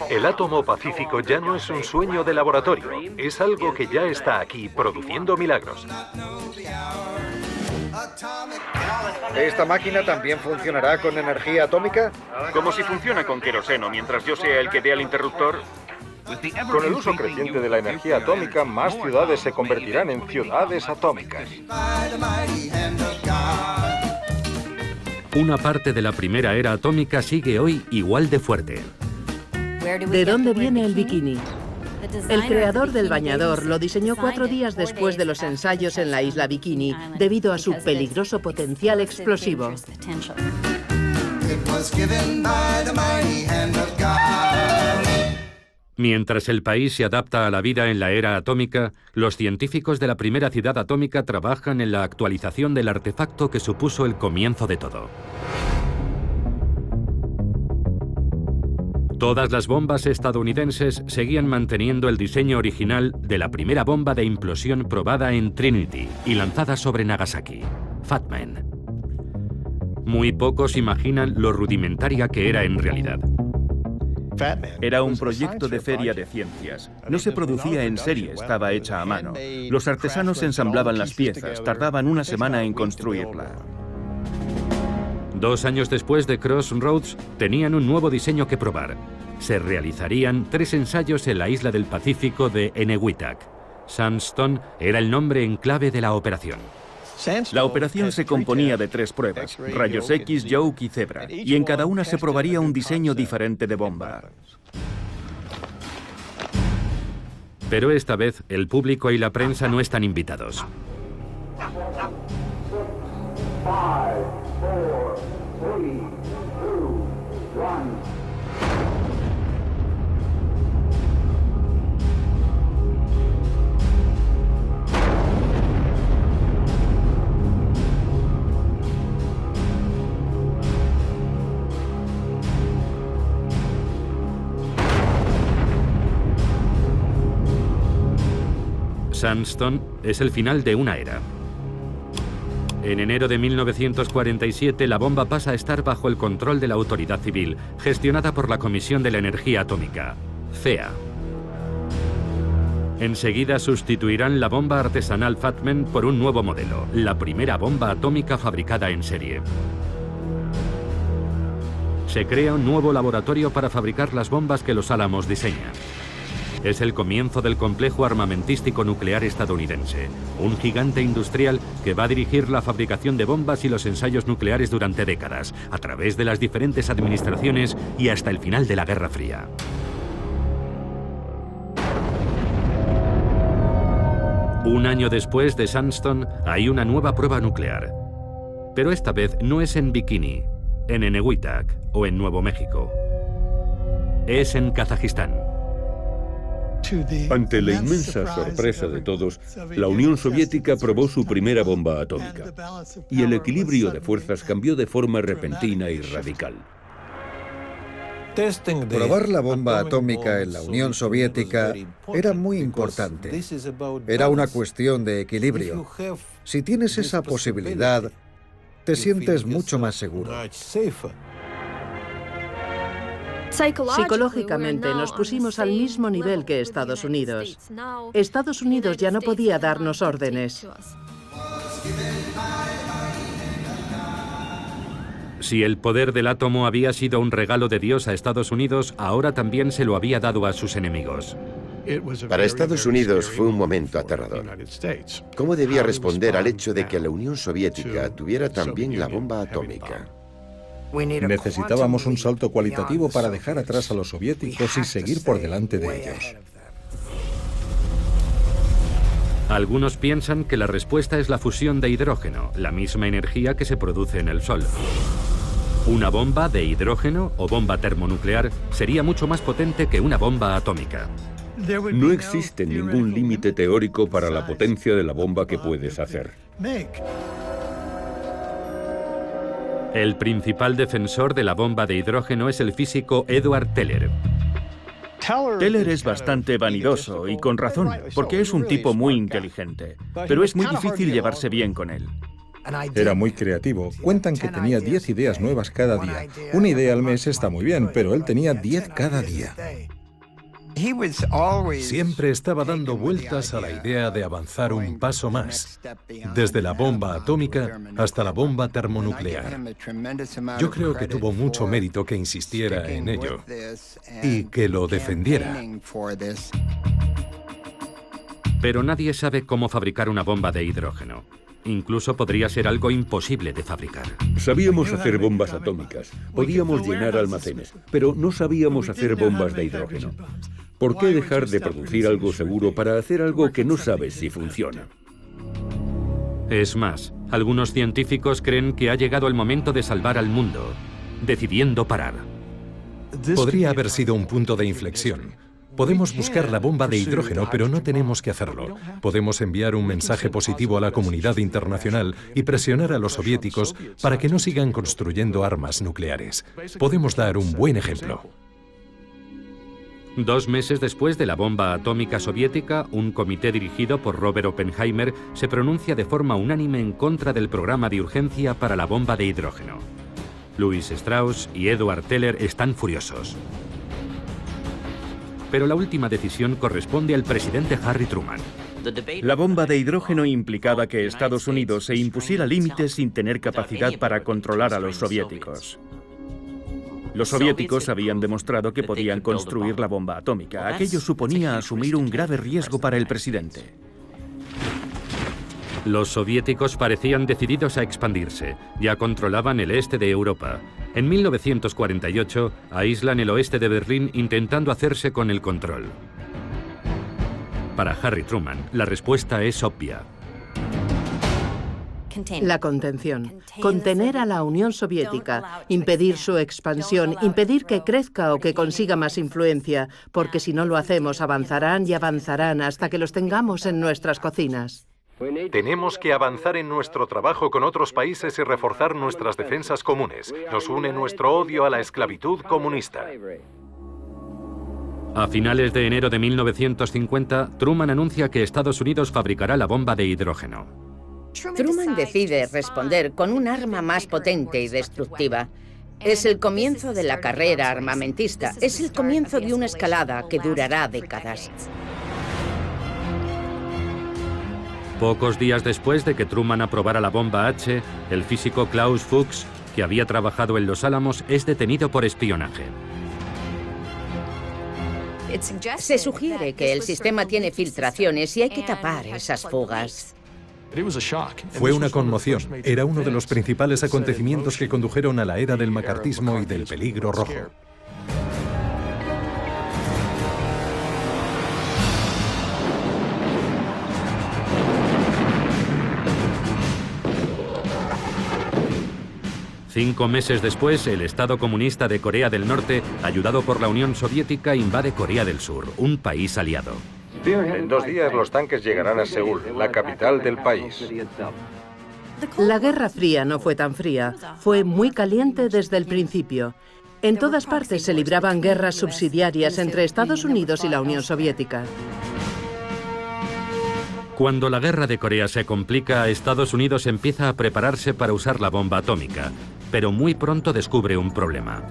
El átomo pacífico ya no es un sueño de laboratorio, es algo que ya está aquí, produciendo milagros. ¿Esta máquina también funcionará con energía atómica? Como si funciona con queroseno, mientras yo sea el que dé al interruptor. Con el uso creciente de la energía atómica, más ciudades se convertirán en ciudades atómicas. Una parte de la primera era atómica sigue hoy igual de fuerte. ¿De dónde viene el bikini? El creador del bañador lo diseñó 4 días después de los ensayos en la isla Bikini, debido a su peligroso potencial explosivo. Mientras el país se adapta a la vida en la era atómica, los científicos de la primera ciudad atómica trabajan en la actualización del artefacto que supuso el comienzo de todo. Todas las bombas estadounidenses seguían manteniendo el diseño original de la primera bomba de implosión probada en Trinity y lanzada sobre Nagasaki, Fat Man. Muy pocos imaginan lo rudimentaria que era en realidad. Era un proyecto de feria de ciencias. No se producía en serie, estaba hecha a mano. Los artesanos ensamblaban las piezas, tardaban una semana en construirla. 2 años después de Crossroads, tenían un nuevo diseño que probar. Se realizarían 3 ensayos en la isla del Pacífico de Enewetak. Sandstone era el nombre en clave de la operación. La operación se componía de 3 pruebas, rayos X, Yoke y Zebra, y en cada una se probaría un diseño diferente de bomba. Pero esta vez el público y la prensa no están invitados. 5, 4, 3, 2, 1. Sandstone es el final de una era. En enero de 1947, la bomba pasa a estar bajo el control de la autoridad civil, gestionada por la Comisión de la Energía Atómica, CEA. Enseguida sustituirán la bomba artesanal Fat Man por un nuevo modelo, la primera bomba atómica fabricada en serie. Se crea un nuevo laboratorio para fabricar las bombas que los Álamos diseñan. Es el comienzo del complejo armamentístico nuclear estadounidense, un gigante industrial que va a dirigir la fabricación de bombas y los ensayos nucleares durante décadas, a través de las diferentes administraciones y hasta el final de la Guerra Fría. Un año después de Sandstone hay una nueva prueba nuclear. Pero esta vez no es en Bikini, en Enewetak o en Nuevo México. Es en Kazajistán. Ante la inmensa sorpresa de todos, la Unión Soviética probó su primera bomba atómica, y el equilibrio de fuerzas cambió de forma repentina y radical. Probar la bomba atómica en la Unión Soviética era muy importante. Era una cuestión de equilibrio. Si tienes esa posibilidad, te sientes mucho más seguro. Psicológicamente nos pusimos al mismo nivel que Estados Unidos. Estados Unidos ya no podía darnos órdenes. Si el poder del átomo había sido un regalo de Dios a Estados Unidos, ahora también se lo había dado a sus enemigos. Para Estados Unidos fue un momento aterrador. ¿Cómo debía responder al hecho de que la Unión Soviética tuviera también la bomba atómica? Necesitábamos un salto cualitativo para dejar atrás a los soviéticos y seguir por delante de ellos. Algunos piensan que la respuesta es la fusión de hidrógeno, la misma energía que se produce en el Sol. Una bomba de hidrógeno o bomba termonuclear sería mucho más potente que una bomba atómica. No existe ningún límite teórico para la potencia de la bomba que puedes hacer. El principal defensor de la bomba de hidrógeno es el físico Edward Teller. Teller es bastante vanidoso y con razón, porque es un tipo muy inteligente, pero es muy difícil llevarse bien con él. Era muy creativo. Cuentan que tenía 10 ideas nuevas cada día. Una idea al mes está muy bien, pero él tenía 10 cada día. Siempre estaba dando vueltas a la idea de avanzar un paso más, desde la bomba atómica hasta la bomba termonuclear. Yo creo que tuvo mucho mérito que insistiera en ello y que lo defendiera. Pero nadie sabe cómo fabricar una bomba de hidrógeno. Incluso podría ser algo imposible de fabricar. Sabíamos hacer bombas atómicas, podíamos llenar almacenes, pero no sabíamos hacer bombas de hidrógeno. ¿Por qué dejar de producir algo seguro para hacer algo que no sabes si funciona? Es más, algunos científicos creen que ha llegado el momento de salvar al mundo, decidiendo parar. Podría haber sido un punto de inflexión. Podemos buscar la bomba de hidrógeno, pero no tenemos que hacerlo. Podemos enviar un mensaje positivo a la comunidad internacional y presionar a los soviéticos para que no sigan construyendo armas nucleares. Podemos dar un buen ejemplo. 2 meses después de la bomba atómica soviética, un comité dirigido por Robert Oppenheimer se pronuncia de forma unánime en contra del programa de urgencia para la bomba de hidrógeno. Louis Strauss y Edward Teller están furiosos. Pero la última decisión corresponde al presidente Harry Truman. La bomba de hidrógeno implicaba que Estados Unidos se impusiera límites sin tener capacidad para controlar a los soviéticos. Los soviéticos habían demostrado que podían construir la bomba atómica. Aquello suponía asumir un grave riesgo para el presidente. Los soviéticos parecían decididos a expandirse. Ya controlaban el este de Europa. En 1948 aíslan el oeste de Berlín intentando hacerse con el control. Para Harry Truman, la respuesta es obvia. La contención. Contener a la Unión Soviética, impedir su expansión, impedir que crezca o que consiga más influencia, porque si no lo hacemos avanzarán y avanzarán hasta que los tengamos en nuestras cocinas. Tenemos que avanzar en nuestro trabajo con otros países y reforzar nuestras defensas comunes. Nos une nuestro odio a la esclavitud comunista. A finales de enero de 1950, Truman anuncia que Estados Unidos fabricará la bomba de hidrógeno. Truman decide responder con un arma más potente y destructiva. Es el comienzo de la carrera armamentista. Es el comienzo de una escalada que durará décadas. Pocos días después de que Truman aprobara la bomba H, el físico Klaus Fuchs, que había trabajado en Los Álamos, es detenido por espionaje. Se sugiere que el sistema tiene filtraciones y hay que tapar esas fugas. Fue una conmoción. Era uno de los principales acontecimientos que condujeron a la era del macartismo y del peligro rojo. Cinco meses después, el Estado comunista de Corea del Norte, ayudado por la Unión Soviética, invade Corea del Sur, un país aliado. En 2 días los tanques llegarán a Seúl, la capital del país. La Guerra Fría no fue tan fría, fue muy caliente desde el principio. En todas partes se libraban guerras subsidiarias entre Estados Unidos y la Unión Soviética. Cuando la guerra de Corea se complica, Estados Unidos empieza a prepararse para usar la bomba atómica, pero muy pronto descubre un problema.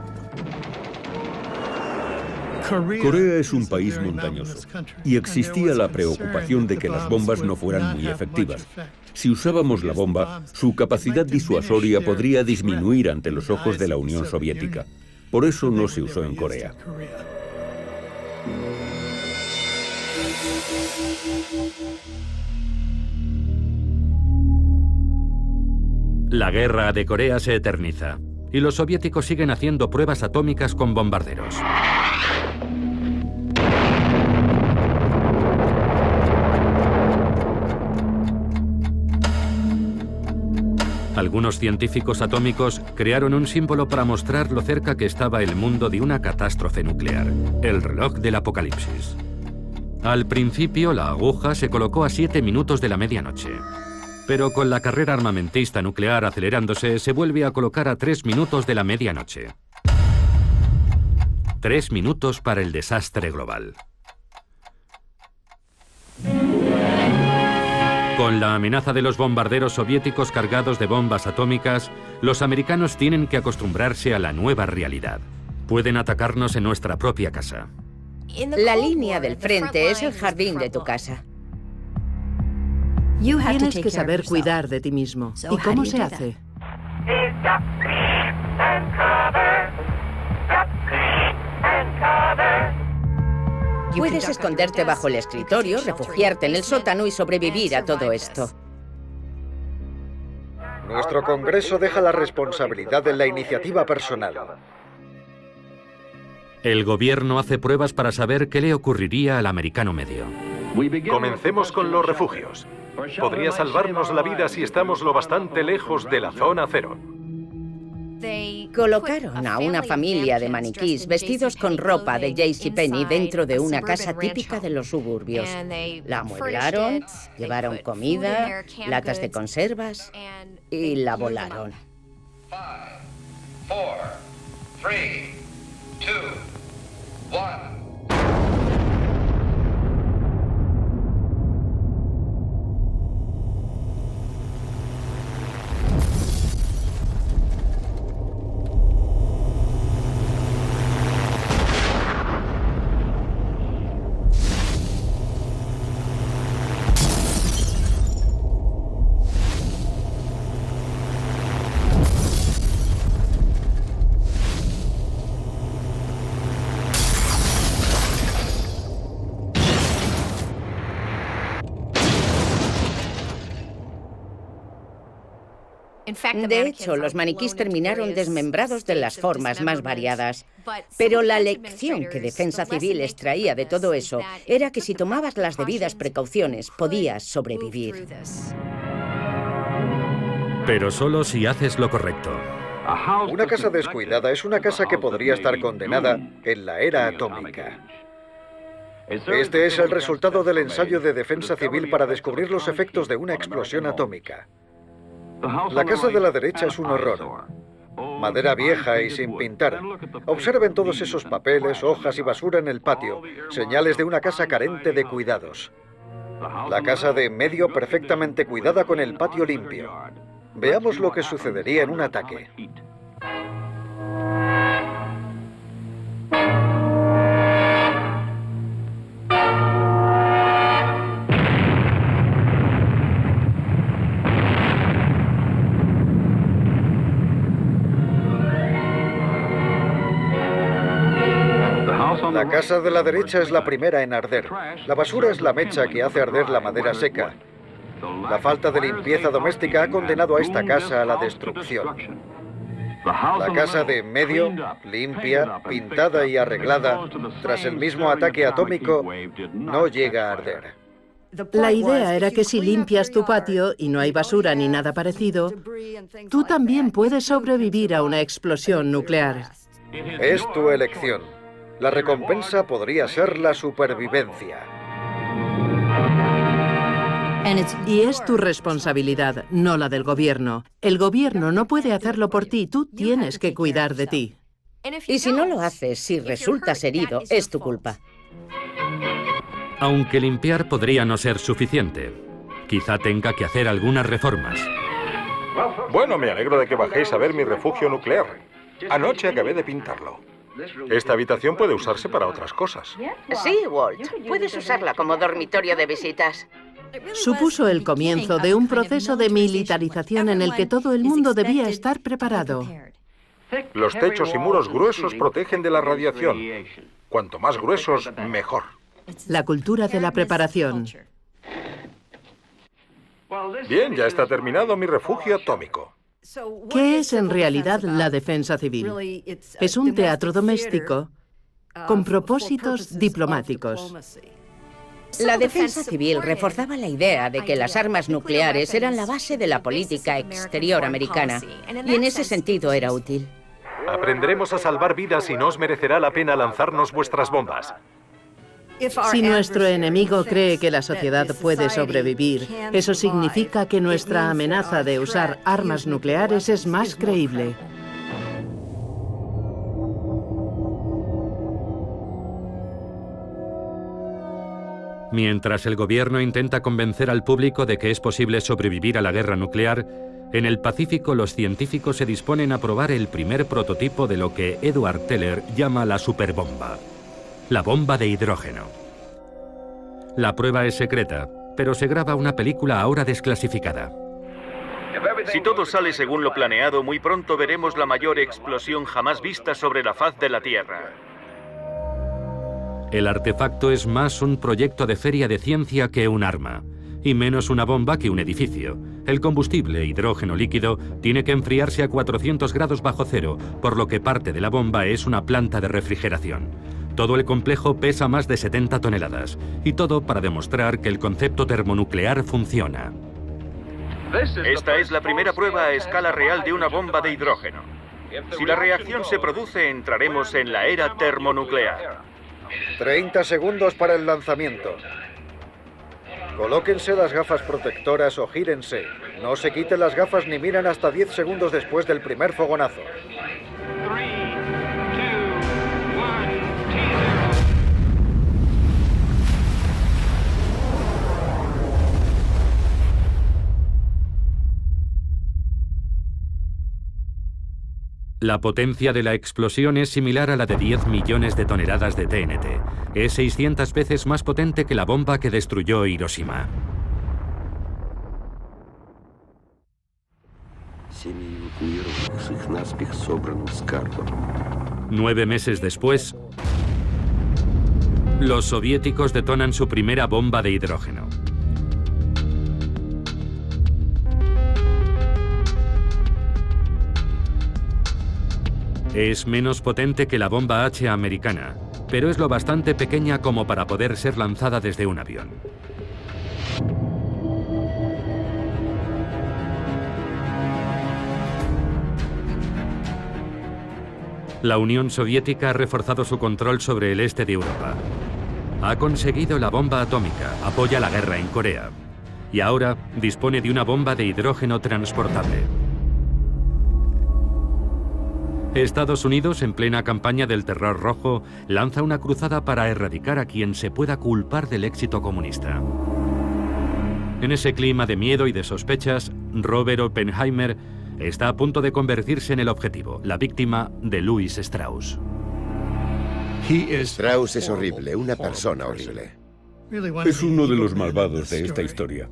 Corea es un país montañoso y existía la preocupación de que las bombas no fueran muy efectivas. Si usábamos la bomba, su capacidad disuasoria podría disminuir ante los ojos de la Unión Soviética. Por eso no se usó en Corea. La guerra de Corea se eterniza y los soviéticos siguen haciendo pruebas atómicas con bombarderos. Algunos científicos atómicos crearon un símbolo para mostrar lo cerca que estaba el mundo de una catástrofe nuclear, el reloj del apocalipsis. Al principio, la aguja se colocó a 7 minutos de la medianoche. Pero con la carrera armamentista nuclear acelerándose, se vuelve a colocar a 3 minutos de la medianoche. 3 minutos para el desastre global. Con la amenaza de los bombarderos soviéticos cargados de bombas atómicas, los americanos tienen que acostumbrarse a la nueva realidad. Pueden atacarnos en nuestra propia casa. La línea del frente es el jardín de tu casa. Tienes que saber cuidar de ti mismo. ¿Y cómo se hace? Puedes esconderte bajo el escritorio, refugiarte en el sótano y sobrevivir a todo esto. Nuestro Congreso deja la responsabilidad en la iniciativa personal. El gobierno hace pruebas para saber qué le ocurriría al americano medio. Comencemos con los refugios. Podría salvarnos la vida si estamos lo bastante lejos de la zona cero. Colocaron a una familia de maniquís vestidos con ropa de JCPenney dentro de una casa típica de los suburbios. La amueblaron, llevaron comida, latas de conservas y la volaron. 5, 4, 3, 2, 1. De hecho, los maniquís terminaron desmembrados de las formas más variadas. Pero la lección que Defensa Civil extraía de todo eso era que si tomabas las debidas precauciones, podías sobrevivir. Pero solo si haces lo correcto. Una casa descuidada es una casa que podría estar condenada en la era atómica. Este es el resultado del ensayo de Defensa Civil para descubrir los efectos de una explosión atómica. La casa de la derecha es un horror. Madera vieja y sin pintar. Observen todos esos papeles, hojas y basura en el patio, señales de una casa carente de cuidados. La casa de en medio perfectamente cuidada con el patio limpio. Veamos lo que sucedería en un ataque. La casa de la derecha es la primera en arder. La basura es la mecha que hace arder la madera seca. La falta de limpieza doméstica ha condenado a esta casa a la destrucción. La casa de en medio, limpia, pintada y arreglada, tras el mismo ataque atómico, no llega a arder. La idea era que si limpias tu patio y no hay basura ni nada parecido, tú también puedes sobrevivir a una explosión nuclear. Es tu elección. La recompensa podría ser la supervivencia. Y es tu responsabilidad, no la del gobierno. El gobierno no puede hacerlo por ti, tú tienes que cuidar de ti. Y si no lo haces, si resultas herido, es tu culpa. Aunque limpiar podría no ser suficiente. Quizá tenga que hacer algunas reformas. Bueno, me alegro de que bajéis a ver mi refugio nuclear. Anoche acabé de pintarlo. Esta habitación puede usarse para otras cosas. Sí, Walt. Puedes usarla como dormitorio de visitas. Supuso el comienzo de un proceso de militarización en el que todo el mundo debía estar preparado. Los techos y muros gruesos protegen de la radiación. Cuanto más gruesos, mejor. La cultura de la preparación. Bien, ya está terminado mi refugio atómico. ¿Qué es en realidad la defensa civil? Es un teatro doméstico con propósitos diplomáticos. La defensa civil reforzaba la idea de que las armas nucleares eran la base de la política exterior americana, y en ese sentido era útil. Aprenderemos a salvar vidas y no os merecerá la pena lanzarnos vuestras bombas. Si nuestro enemigo cree que la sociedad puede sobrevivir, eso significa que nuestra amenaza de usar armas nucleares es más creíble. Mientras el gobierno intenta convencer al público de que es posible sobrevivir a la guerra nuclear, en el Pacífico los científicos se disponen a probar el primer prototipo de lo que Edward Teller llama la superbomba, la bomba de hidrógeno. La prueba es secreta, pero se graba una película ahora desclasificada. Si todo sale según lo planeado, muy pronto veremos la mayor explosión jamás vista sobre la faz de la Tierra. El artefacto es más un proyecto de feria de ciencia que un arma, y menos una bomba que un edificio. El combustible, hidrógeno líquido, tiene que enfriarse a 400 grados bajo cero, por lo que parte de la bomba es una planta de refrigeración. Todo el complejo pesa más de 70 toneladas, y todo para demostrar que el concepto termonuclear funciona. Esta es la primera prueba a escala real de una bomba de hidrógeno. Si la reacción se produce, entraremos en la era termonuclear. 30 segundos para el lanzamiento. Colóquense las gafas protectoras o gírense. No se quiten las gafas ni miren hasta 10 segundos después del primer fogonazo. La potencia de la explosión es similar a la de 10 millones de toneladas de TNT. Es 600 veces más potente que la bomba que destruyó Hiroshima. Nueve meses después, los soviéticos detonan su primera bomba de hidrógeno. Es menos potente que la bomba H americana, pero es lo bastante pequeña como para poder ser lanzada desde un avión. La Unión Soviética ha reforzado su control sobre el este de Europa. Ha conseguido la bomba atómica, apoya la guerra en Corea y ahora dispone de una bomba de hidrógeno transportable. Estados Unidos, en plena campaña del Terror Rojo, lanza una cruzada para erradicar a quien se pueda culpar del éxito comunista. En ese clima de miedo y de sospechas, Robert Oppenheimer está a punto de convertirse en el objetivo, la víctima de Louis Strauss. Strauss es horrible, una persona horrible. Es uno de los malvados de esta historia.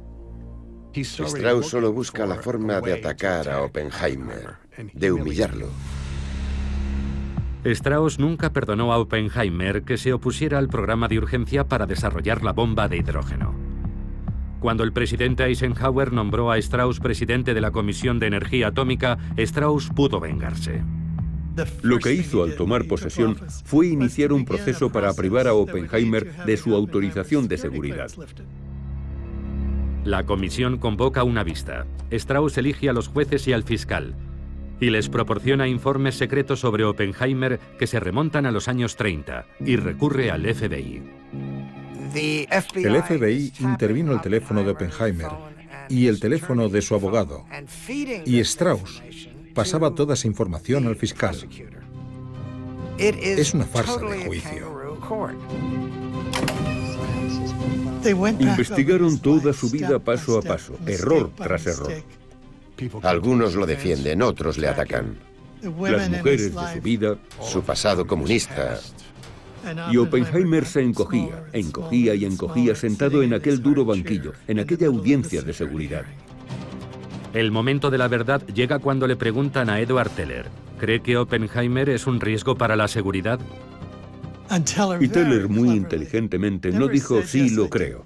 Strauss solo busca la forma de atacar a Oppenheimer, de humillarlo. Strauss nunca perdonó a Oppenheimer que se opusiera al programa de urgencia para desarrollar la bomba de hidrógeno. Cuando el presidente Eisenhower nombró a Strauss presidente de la Comisión de Energía Atómica, Strauss pudo vengarse. Lo que hizo al tomar posesión fue iniciar un proceso para privar a Oppenheimer de su autorización de seguridad. La comisión convoca una vista. Strauss elige a los jueces y al fiscal, y les proporciona informes secretos sobre Oppenheimer que se remontan a los años 30 y recurre al FBI. El FBI intervino el teléfono de Oppenheimer y el teléfono de su abogado, y Strauss pasaba toda esa información al fiscal. Es una farsa de juicio. Investigaron toda su vida paso a paso, error tras error. Algunos lo defienden, otros le atacan. Las mujeres de su vida, su pasado comunista. Y Oppenheimer se encogía, encogía y encogía sentado en aquel duro banquillo, en aquella audiencia de seguridad. El momento de la verdad llega cuando le preguntan a Edward Teller, ¿cree que Oppenheimer es un riesgo para la seguridad? Y Teller, muy inteligentemente, no dijo sí, lo creo.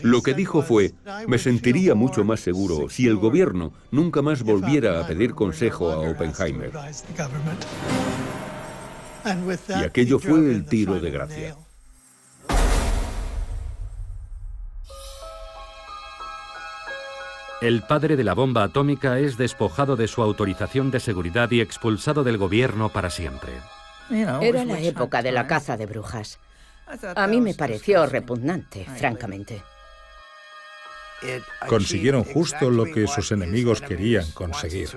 Lo que dijo fue, me sentiría mucho más seguro si el gobierno nunca más volviera a pedir consejo a Oppenheimer. Y aquello fue el tiro de gracia. El padre de la bomba atómica es despojado de su autorización de seguridad y expulsado del gobierno para siempre. Era la época de la caza de brujas. A mí me pareció repugnante, francamente. Consiguieron justo lo que sus enemigos querían conseguir.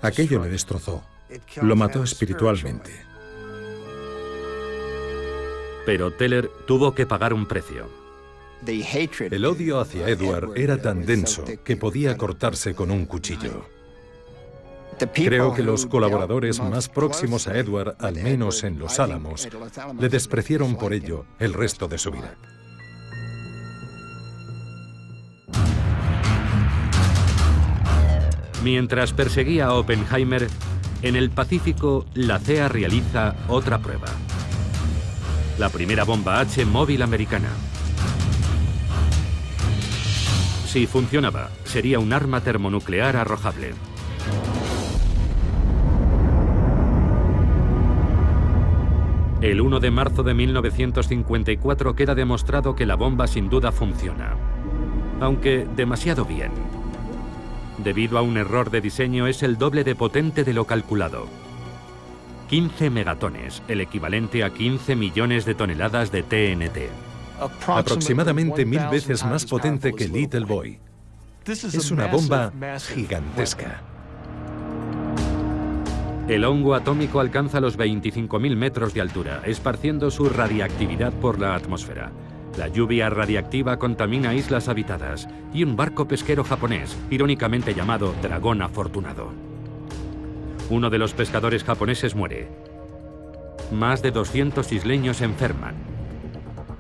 Aquello le destrozó, lo mató espiritualmente. Pero Teller tuvo que pagar un precio. El odio hacia Edward era tan denso que podía cortarse con un cuchillo. Creo que los colaboradores más próximos a Edward, al menos en Los Álamos, le despreciaron por ello el resto de su vida. Mientras perseguía a Oppenheimer, en el Pacífico, la CEA realiza otra prueba. La primera bomba H móvil americana. Si funcionaba, sería un arma termonuclear arrojable. El 1 de marzo de 1954 queda demostrado que la bomba sin duda funciona, aunque demasiado bien. Debido a un error de diseño, es el doble de potente de lo calculado. 15 megatones, el equivalente a 15 millones de toneladas de TNT. Aproximadamente 1000 veces más potente que Little Boy. Es una bomba gigantesca. El hongo atómico alcanza los 25.000 metros de altura, esparciendo su radiactividad por la atmósfera. La lluvia radiactiva contamina islas habitadas y un barco pesquero japonés, irónicamente llamado Dragón Afortunado. Uno de los pescadores japoneses muere. Más de 200 isleños enferman.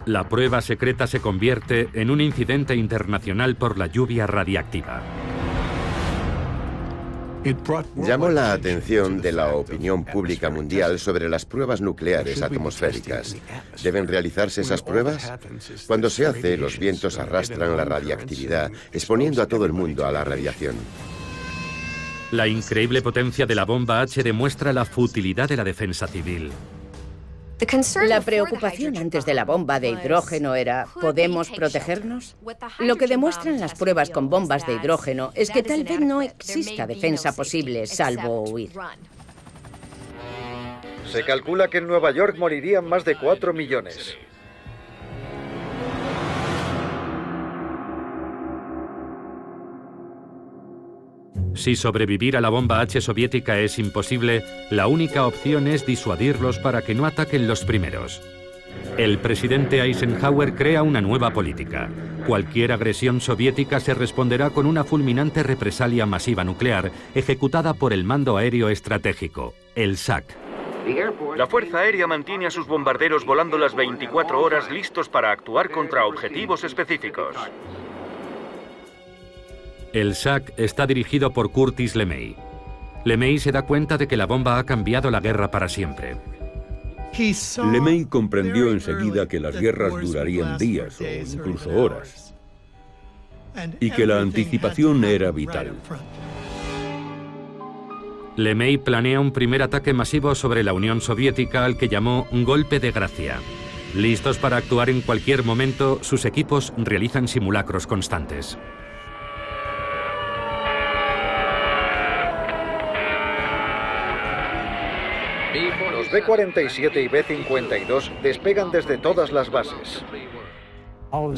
La prueba secreta se convierte en un incidente internacional por la lluvia radiactiva. Llamó la atención de la opinión pública mundial sobre las pruebas nucleares atmosféricas. ¿Deben realizarse esas pruebas? Cuando se hace, los vientos arrastran la radiactividad, exponiendo a todo el mundo a la radiación. La increíble potencia de la bomba H demuestra la futilidad de la defensa civil. La preocupación antes de la bomba de hidrógeno era, ¿podemos protegernos? Lo que demuestran las pruebas con bombas de hidrógeno es que tal vez no exista defensa posible, salvo huir. Se calcula que en Nueva York morirían más de 4 millones. Si sobrevivir a la bomba H soviética es imposible, la única opción es disuadirlos para que no ataquen los primeros. El presidente Eisenhower crea una nueva política. Cualquier agresión soviética se responderá con una fulminante represalia masiva nuclear ejecutada por el Mando Aéreo Estratégico, el SAC. La Fuerza Aérea mantiene a sus bombarderos volando las 24 horas listos para actuar contra objetivos específicos. El SAC está dirigido por Curtis LeMay. LeMay se da cuenta de que la bomba ha cambiado la guerra para siempre. LeMay comprendió enseguida que las guerras durarían días o incluso horas, y que la anticipación era vital. LeMay planea un primer ataque masivo sobre la Unión Soviética al que llamó golpe de gracia. Listos para actuar en cualquier momento, sus equipos realizan simulacros constantes. Los B-47 y B-52 despegan desde todas las bases.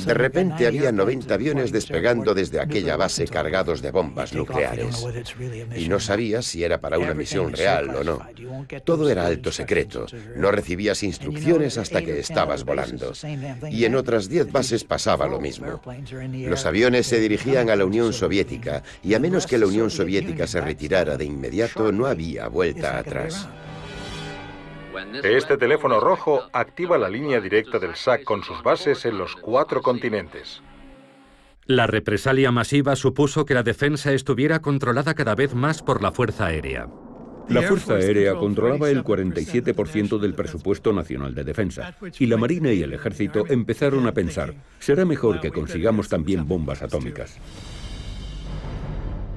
De repente había 90 aviones despegando desde aquella base cargados de bombas nucleares. Y no sabías si era para una misión real o no. Todo era alto secreto. No recibías instrucciones hasta que estabas volando. Y en otras 10 bases pasaba lo mismo. Los aviones se dirigían a la Unión Soviética y a menos que la Unión Soviética se retirara de inmediato, no había vuelta atrás. Este teléfono rojo activa la línea directa del SAC con sus bases en los 4 continentes. La represalia masiva supuso que la defensa estuviera controlada cada vez más por la Fuerza Aérea. La Fuerza Aérea controlaba el 47% del presupuesto nacional de defensa, y la Marina y el Ejército empezaron a pensar, será mejor que consigamos también bombas atómicas.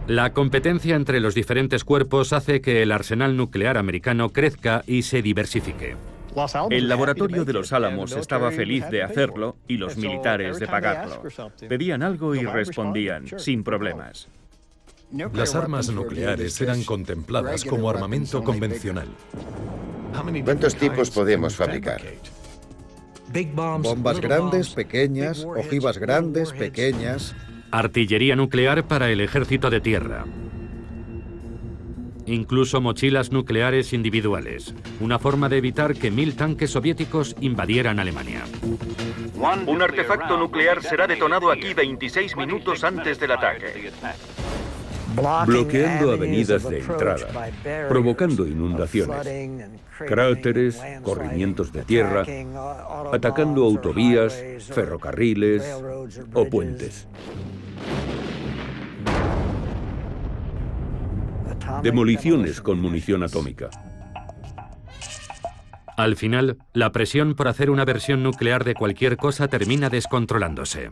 La competencia entre los diferentes cuerpos hace que el arsenal nuclear americano crezca y se diversifique. El laboratorio de Los Álamos estaba feliz de hacerlo y los militares de pagarlo. Pedían algo y respondían, sin problemas. Las armas nucleares eran contempladas como armamento convencional. ¿Cuántos tipos podemos fabricar? Bombas grandes, pequeñas, ojivas grandes, pequeñas. Artillería nuclear para el ejército de tierra. Incluso mochilas nucleares individuales, una forma de evitar que 1000 tanques soviéticos invadieran Alemania. Un artefacto nuclear será detonado aquí 26 minutos antes del ataque. Bloqueando avenidas de entrada, provocando inundaciones, cráteres, corrimientos de tierra, atacando autovías, ferrocarriles o puentes. Demoliciones con munición atómica. Al final, la presión por hacer una versión nuclear de cualquier cosa termina descontrolándose.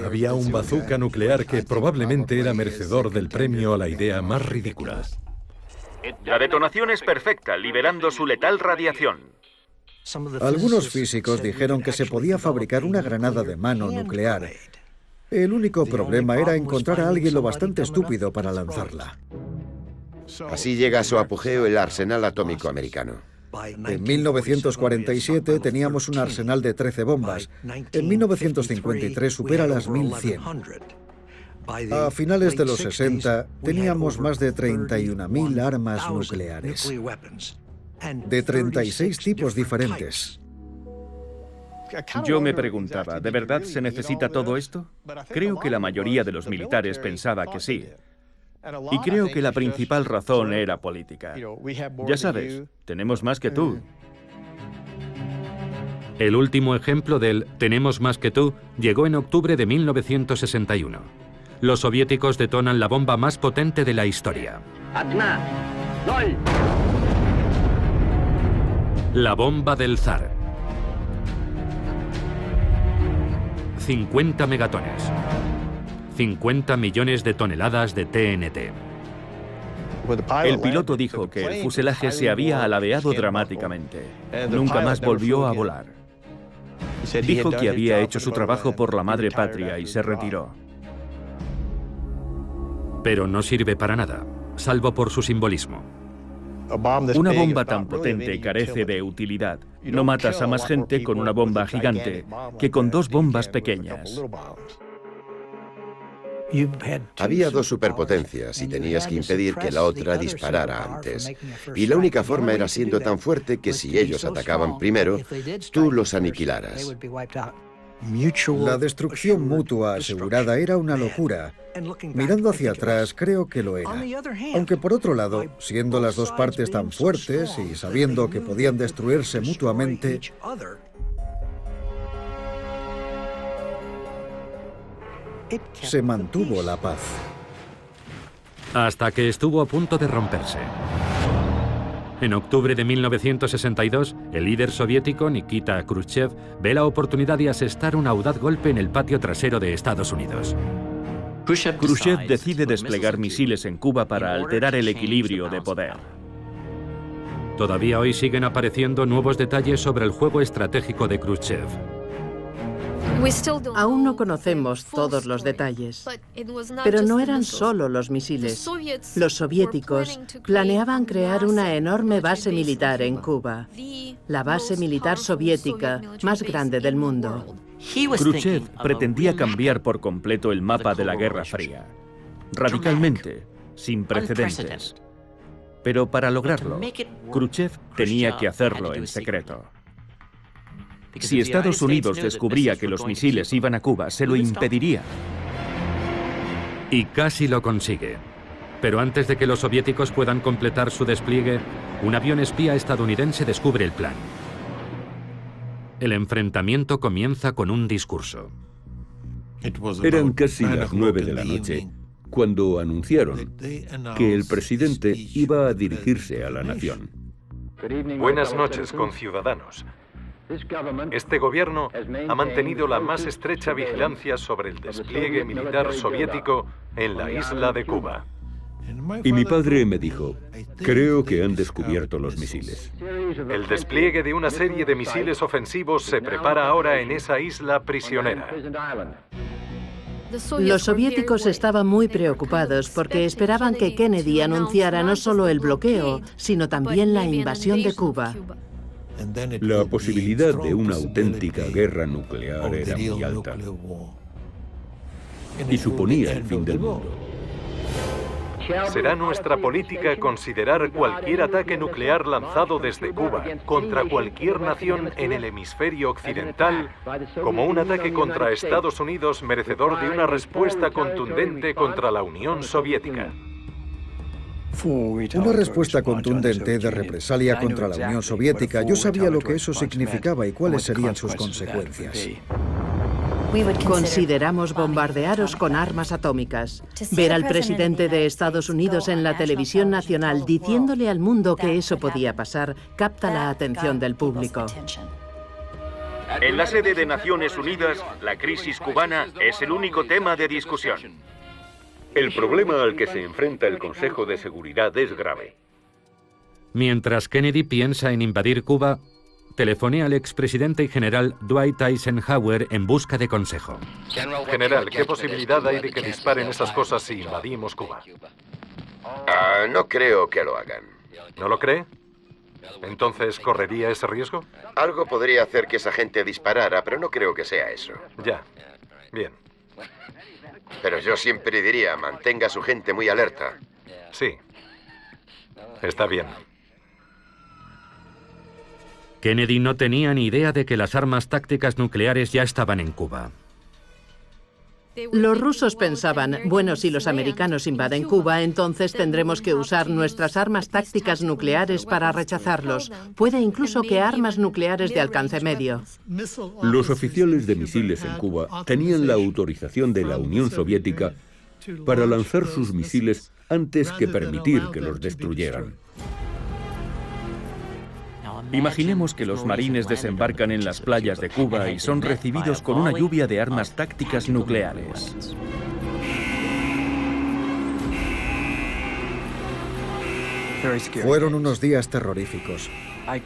Había un bazooka nuclear que probablemente era merecedor del premio a la idea más ridícula. La detonación es perfecta, liberando su letal radiación. Algunos físicos dijeron que se podía fabricar una granada de mano nuclear. El único problema era encontrar a alguien lo bastante estúpido para lanzarla. Así llega a su apogeo el arsenal atómico americano. En 1947 teníamos un arsenal de 13 bombas. En 1953 supera las 1100. A finales de los 60 teníamos más de 31.000 armas nucleares, de 36 tipos diferentes. Yo me preguntaba, ¿de verdad se necesita todo esto? Creo que la mayoría de los militares pensaba que sí. Y creo que la principal razón era política. Ya sabes, tenemos más que tú. El último ejemplo del «tenemos más que tú» llegó en octubre de 1961. Los soviéticos detonan la bomba más potente de la historia. La bomba del zar. 50 megatones. 50 millones de toneladas de TNT. El piloto dijo que el fuselaje se había alabeado dramáticamente. Nunca más volvió a volar. Dijo que había hecho su trabajo por la madre patria y se retiró. Pero no sirve para nada, salvo por su simbolismo. Una bomba tan potente carece de utilidad. No matas a más gente con una bomba gigante que con dos bombas pequeñas. Había dos superpotencias y tenías que impedir que la otra disparara antes. Y la única forma era siendo tan fuerte que si ellos atacaban primero, tú los aniquilaras. La destrucción mutua asegurada era una locura. Mirando hacia atrás, creo que lo era. Aunque por otro lado, siendo las dos partes tan fuertes y sabiendo que podían destruirse mutuamente, se mantuvo la paz. Hasta que estuvo a punto de romperse. En octubre de 1962, el líder soviético Nikita Khrushchev ve la oportunidad de asestar un audaz golpe en el patio trasero de Estados Unidos. Khrushchev decide desplegar misiles en Cuba para alterar el equilibrio de poder. Todavía hoy siguen apareciendo nuevos detalles sobre el juego estratégico de Khrushchev. Aún no conocemos todos los detalles, pero no eran solo los misiles. Los soviéticos planeaban crear una enorme base militar en Cuba, la base militar soviética más grande del mundo. Khrushchev pretendía cambiar por completo el mapa de la Guerra Fría, radicalmente, sin precedentes. Pero para lograrlo, Khrushchev tenía que hacerlo en secreto. Si Estados Unidos descubría que los misiles iban a Cuba, se lo impediría. Y casi lo consigue. Pero antes de que los soviéticos puedan completar su despliegue, un avión espía estadounidense descubre el plan. El enfrentamiento comienza con un discurso. Eran casi las 9 de la noche cuando anunciaron que el presidente iba a dirigirse a la nación. Buenas noches, conciudadanos. Este gobierno ha mantenido la más estrecha vigilancia sobre el despliegue militar soviético en la isla de Cuba. Y mi padre me dijo, creo que han descubierto los misiles. El despliegue de una serie de misiles ofensivos se prepara ahora en esa isla prisionera. Los soviéticos estaban muy preocupados porque esperaban que Kennedy anunciara no solo el bloqueo, sino también la invasión de Cuba. La posibilidad de una auténtica guerra nuclear era muy alta. Y suponía el fin del mundo. Será nuestra política considerar cualquier ataque nuclear lanzado desde Cuba contra cualquier nación en el hemisferio occidental como un ataque contra Estados Unidos merecedor de una respuesta contundente contra la Unión Soviética. Una respuesta contundente de represalia contra la Unión Soviética. Yo sabía lo que eso significaba y cuáles serían sus consecuencias. Consideramos bombardearos con armas atómicas. Ver al presidente de Estados Unidos en la televisión nacional diciéndole al mundo que eso podía pasar capta la atención del público. En la sede de Naciones Unidas, la crisis cubana es el único tema de discusión. El problema al que se enfrenta el Consejo de Seguridad es grave. Mientras Kennedy piensa en invadir Cuba, telefonea al expresidente y general Dwight Eisenhower en busca de consejo. General, ¿qué posibilidad hay de que disparen esas cosas si invadimos Cuba? No creo que lo hagan. ¿No lo cree? ¿Entonces correría ese riesgo? Algo podría hacer que esa gente disparara, pero no creo que sea eso. Ya. Bien. Pero yo siempre diría, mantenga a su gente muy alerta. Sí. Está bien. Kennedy no tenía ni idea de que las armas tácticas nucleares ya estaban en Cuba. Los rusos pensaban, bueno, si los americanos invaden Cuba, entonces tendremos que usar nuestras armas tácticas nucleares para rechazarlos. Puede incluso que armas nucleares de alcance medio. Los oficiales de misiles en Cuba tenían la autorización de la Unión Soviética para lanzar sus misiles antes que permitir que los destruyeran. Imaginemos que los marines desembarcan en las playas de Cuba y son recibidos con una lluvia de armas tácticas nucleares. Fueron unos días terroríficos.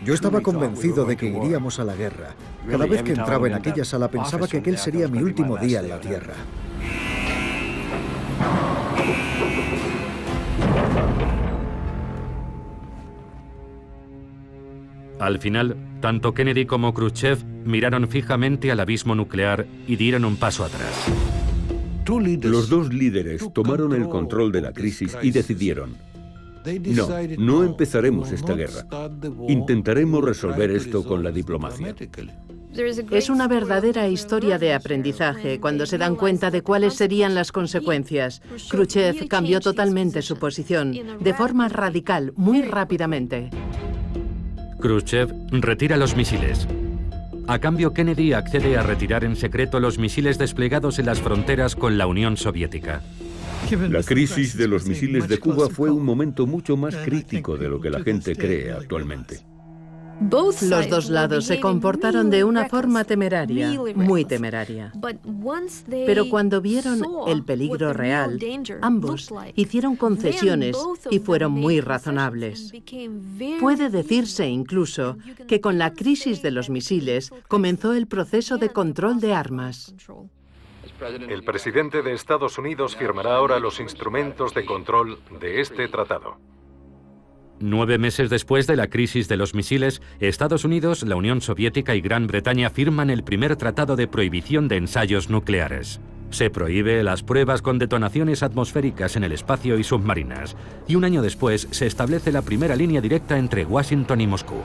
Yo estaba convencido de que iríamos a la guerra. Cada vez que entraba en aquella sala pensaba que aquel sería mi último día en la Tierra. Al final, tanto Kennedy como Khrushchev miraron fijamente al abismo nuclear y dieron un paso atrás. Los dos líderes tomaron el control de la crisis y decidieron: no empezaremos esta guerra. Intentaremos resolver esto con la diplomacia. Es una verdadera historia de aprendizaje cuando se dan cuenta de cuáles serían las consecuencias. Khrushchev cambió totalmente su posición, de forma radical, muy rápidamente. Khrushchev retira los misiles. A cambio, Kennedy accede a retirar en secreto los misiles desplegados en las fronteras con la Unión Soviética. La crisis de los misiles de Cuba fue un momento mucho más crítico de lo que la gente cree actualmente. Los dos lados se comportaron de una forma temeraria, muy temeraria. Pero cuando vieron el peligro real, ambos hicieron concesiones y fueron muy razonables. Puede decirse incluso que con la crisis de los misiles comenzó el proceso de control de armas. El presidente de Estados Unidos firmará ahora los instrumentos de control de este tratado. 9 meses después de la crisis de los misiles, Estados Unidos, la Unión Soviética y Gran Bretaña firman el primer tratado de prohibición de ensayos nucleares. Se prohíbe las pruebas con detonaciones atmosféricas en el espacio y submarinas. Y un año después se establece la primera línea directa entre Washington y Moscú.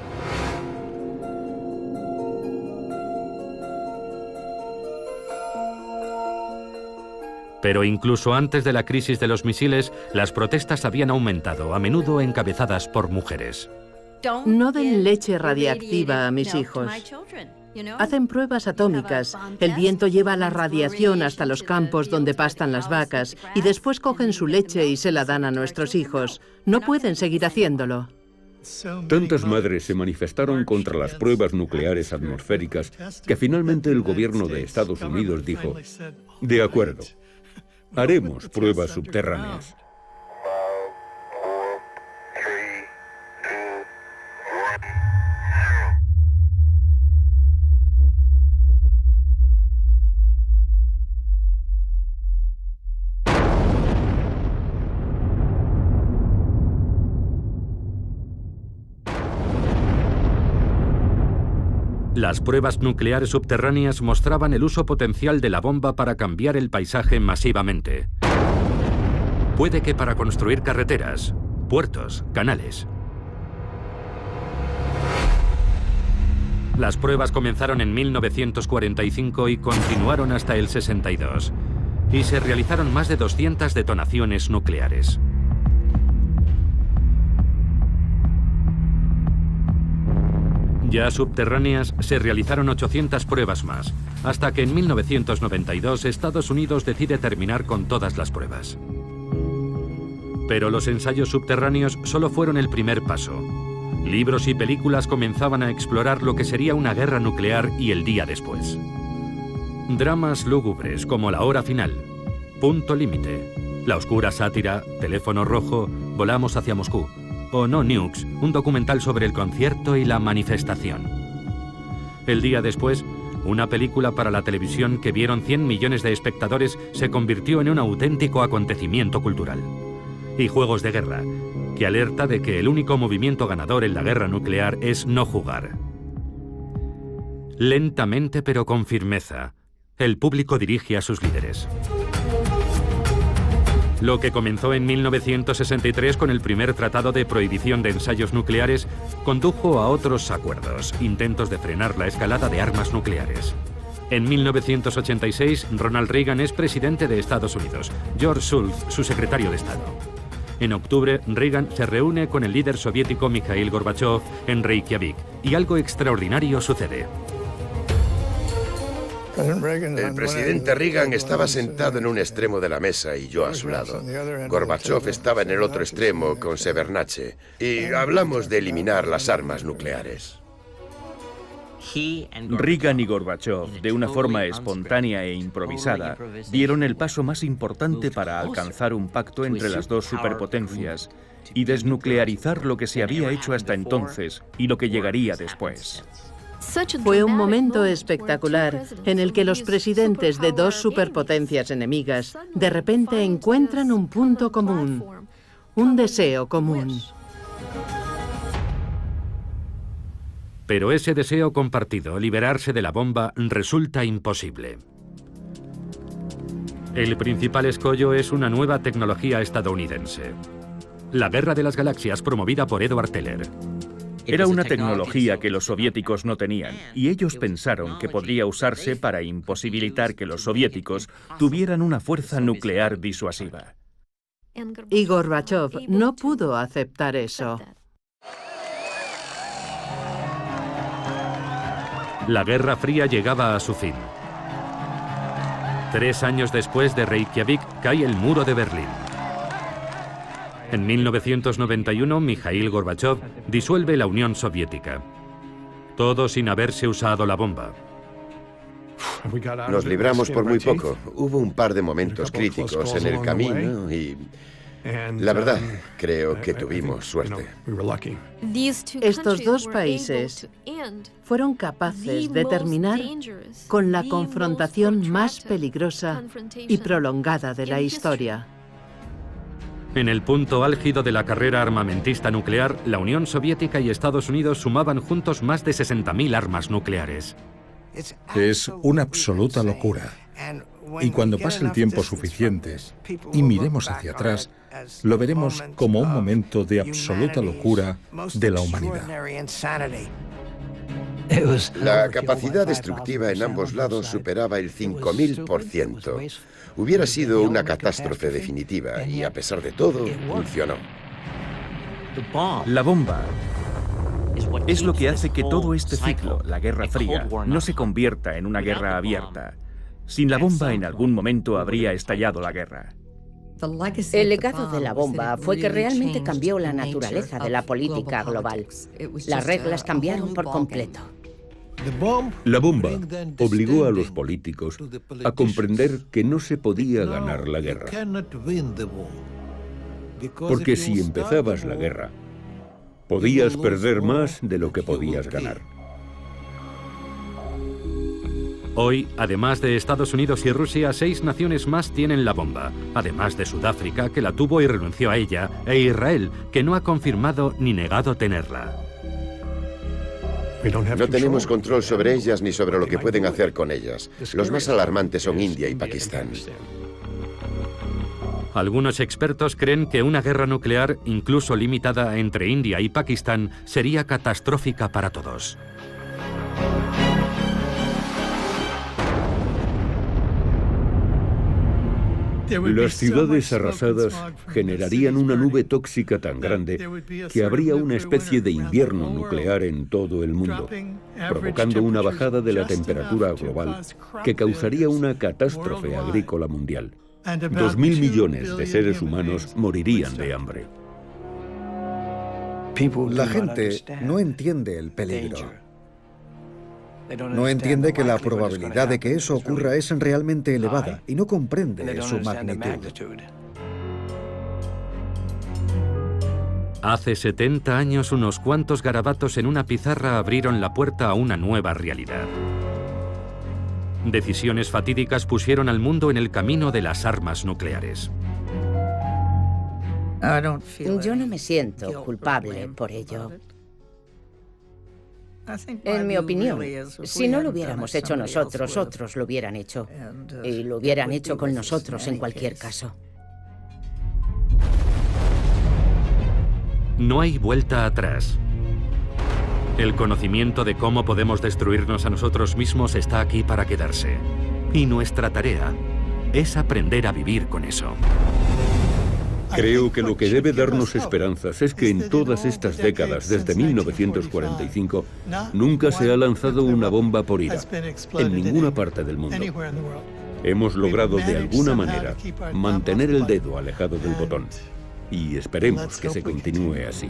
Pero incluso antes de la crisis de los misiles, las protestas habían aumentado, a menudo encabezadas por mujeres. No den leche radiactiva a mis hijos. Hacen pruebas atómicas. El viento lleva la radiación hasta los campos donde pastan las vacas y después cogen su leche y se la dan a nuestros hijos. No pueden seguir haciéndolo. Tantas madres se manifestaron contra las pruebas nucleares atmosféricas que finalmente el gobierno de Estados Unidos dijo: de acuerdo, haremos pruebas subterráneas. Las pruebas nucleares subterráneas mostraban el uso potencial de la bomba para cambiar el paisaje masivamente. Puede que para construir carreteras, puertos, canales. Las pruebas comenzaron en 1945 y continuaron hasta el 62. Y se realizaron más de 200 detonaciones nucleares. Ya subterráneas, se realizaron 800 pruebas más, hasta que en 1992 Estados Unidos decide terminar con todas las pruebas. Pero los ensayos subterráneos solo fueron el primer paso. Libros y películas comenzaban a explorar lo que sería una guerra nuclear y el día después. Dramas lúgubres como La hora final, Punto límite, La oscura sátira, Teléfono rojo, Volamos hacia Moscú, o No Nukes, un documental sobre el concierto y la manifestación. El día después, una película para la televisión que vieron 100 millones de espectadores se convirtió en un auténtico acontecimiento cultural. Y Juegos de guerra, que alerta de que el único movimiento ganador en la guerra nuclear es no jugar. Lentamente pero con firmeza, el público dirige a sus líderes. Lo que comenzó en 1963 con el primer tratado de prohibición de ensayos nucleares condujo a otros acuerdos, intentos de frenar la escalada de armas nucleares. En 1986, Ronald Reagan es presidente de Estados Unidos, George Shultz, su secretario de Estado. En octubre, Reagan se reúne con el líder soviético Mikhail Gorbachev en Reykjavik, y algo extraordinario sucede. El presidente Reagan estaba sentado en un extremo de la mesa y yo a su lado. Gorbachev estaba en el otro extremo con Shevardnadze y hablamos de eliminar las armas nucleares. Reagan y Gorbachev, de una forma espontánea e improvisada, dieron el paso más importante para alcanzar un pacto entre las dos superpotencias y desnuclearizar lo que se había hecho hasta entonces y lo que llegaría después. Fue un momento espectacular en el que los presidentes de dos superpotencias enemigas de repente encuentran un punto común, un deseo común. Pero ese deseo compartido, liberarse de la bomba, resulta imposible. El principal escollo es una nueva tecnología estadounidense. La Guerra de las Galaxias, promovida por Edward Teller. Era una tecnología que los soviéticos no tenían, y ellos pensaron que podría usarse para imposibilitar que los soviéticos tuvieran una fuerza nuclear disuasiva. Y Gorbachev no pudo aceptar eso. La Guerra Fría llegaba a su fin. 3 años después de Reykjavik cae el muro de Berlín. En 1991, Mikhail Gorbachev disuelve la Unión Soviética. Todo sin haberse usado la bomba. Nos libramos por muy poco. Hubo un par de momentos críticos en el camino y... la verdad, creo que tuvimos suerte. Estos dos países fueron capaces de terminar con la confrontación más peligrosa y prolongada de la historia. En el punto álgido de la carrera armamentista nuclear, la Unión Soviética y Estados Unidos sumaban juntos más de 60.000 armas nucleares. Es una absoluta locura. Y cuando pase el tiempo suficiente y miremos hacia atrás, lo veremos como un momento de absoluta locura de la humanidad. La capacidad destructiva en ambos lados superaba el 5000%. Hubiera sido una catástrofe definitiva y, a pesar de todo, funcionó. La bomba es lo que hace que todo este ciclo, la Guerra Fría, no se convierta en una guerra abierta. Sin la bomba, en algún momento habría estallado la guerra. El legado de la bomba fue que realmente cambió la naturaleza de la política global. Las reglas cambiaron por completo. La bomba obligó a los políticos a comprender que no se podía ganar la guerra. Porque si empezabas la guerra, podías perder más de lo que podías ganar. Hoy, además de Estados Unidos y Rusia, 6 naciones más tienen la bomba, además de Sudáfrica, que la tuvo y renunció a ella, e Israel, que no ha confirmado ni negado tenerla. No tenemos control sobre ellas ni sobre lo que pueden hacer con ellas. Los más alarmantes son India y Pakistán. Algunos expertos creen que una guerra nuclear, incluso limitada entre India y Pakistán, sería catastrófica para todos. Las ciudades arrasadas generarían una nube tóxica tan grande que habría una especie de invierno nuclear en todo el mundo, provocando una bajada de la temperatura global que causaría una catástrofe agrícola mundial. 2.000 millones de seres humanos morirían de hambre. La gente no entiende el peligro. No entiende que la probabilidad de que eso ocurra es realmente elevada y no comprende su magnitud. Hace 70 años, unos cuantos garabatos en una pizarra abrieron la puerta a una nueva realidad. Decisiones fatídicas pusieron al mundo en el camino de las armas nucleares. Yo no me siento culpable por ello. En mi opinión, si no lo hubiéramos hecho nosotros, otros lo hubieran hecho. Y lo hubieran hecho con nosotros en cualquier caso. No hay vuelta atrás. El conocimiento de cómo podemos destruirnos a nosotros mismos está aquí para quedarse. Y nuestra tarea es aprender a vivir con eso. Creo que lo que debe darnos esperanzas es que en todas estas décadas, desde 1945, nunca se ha lanzado una bomba por ira, en ninguna parte del mundo. Hemos logrado de alguna manera mantener el dedo alejado del botón, y esperemos que se continúe así.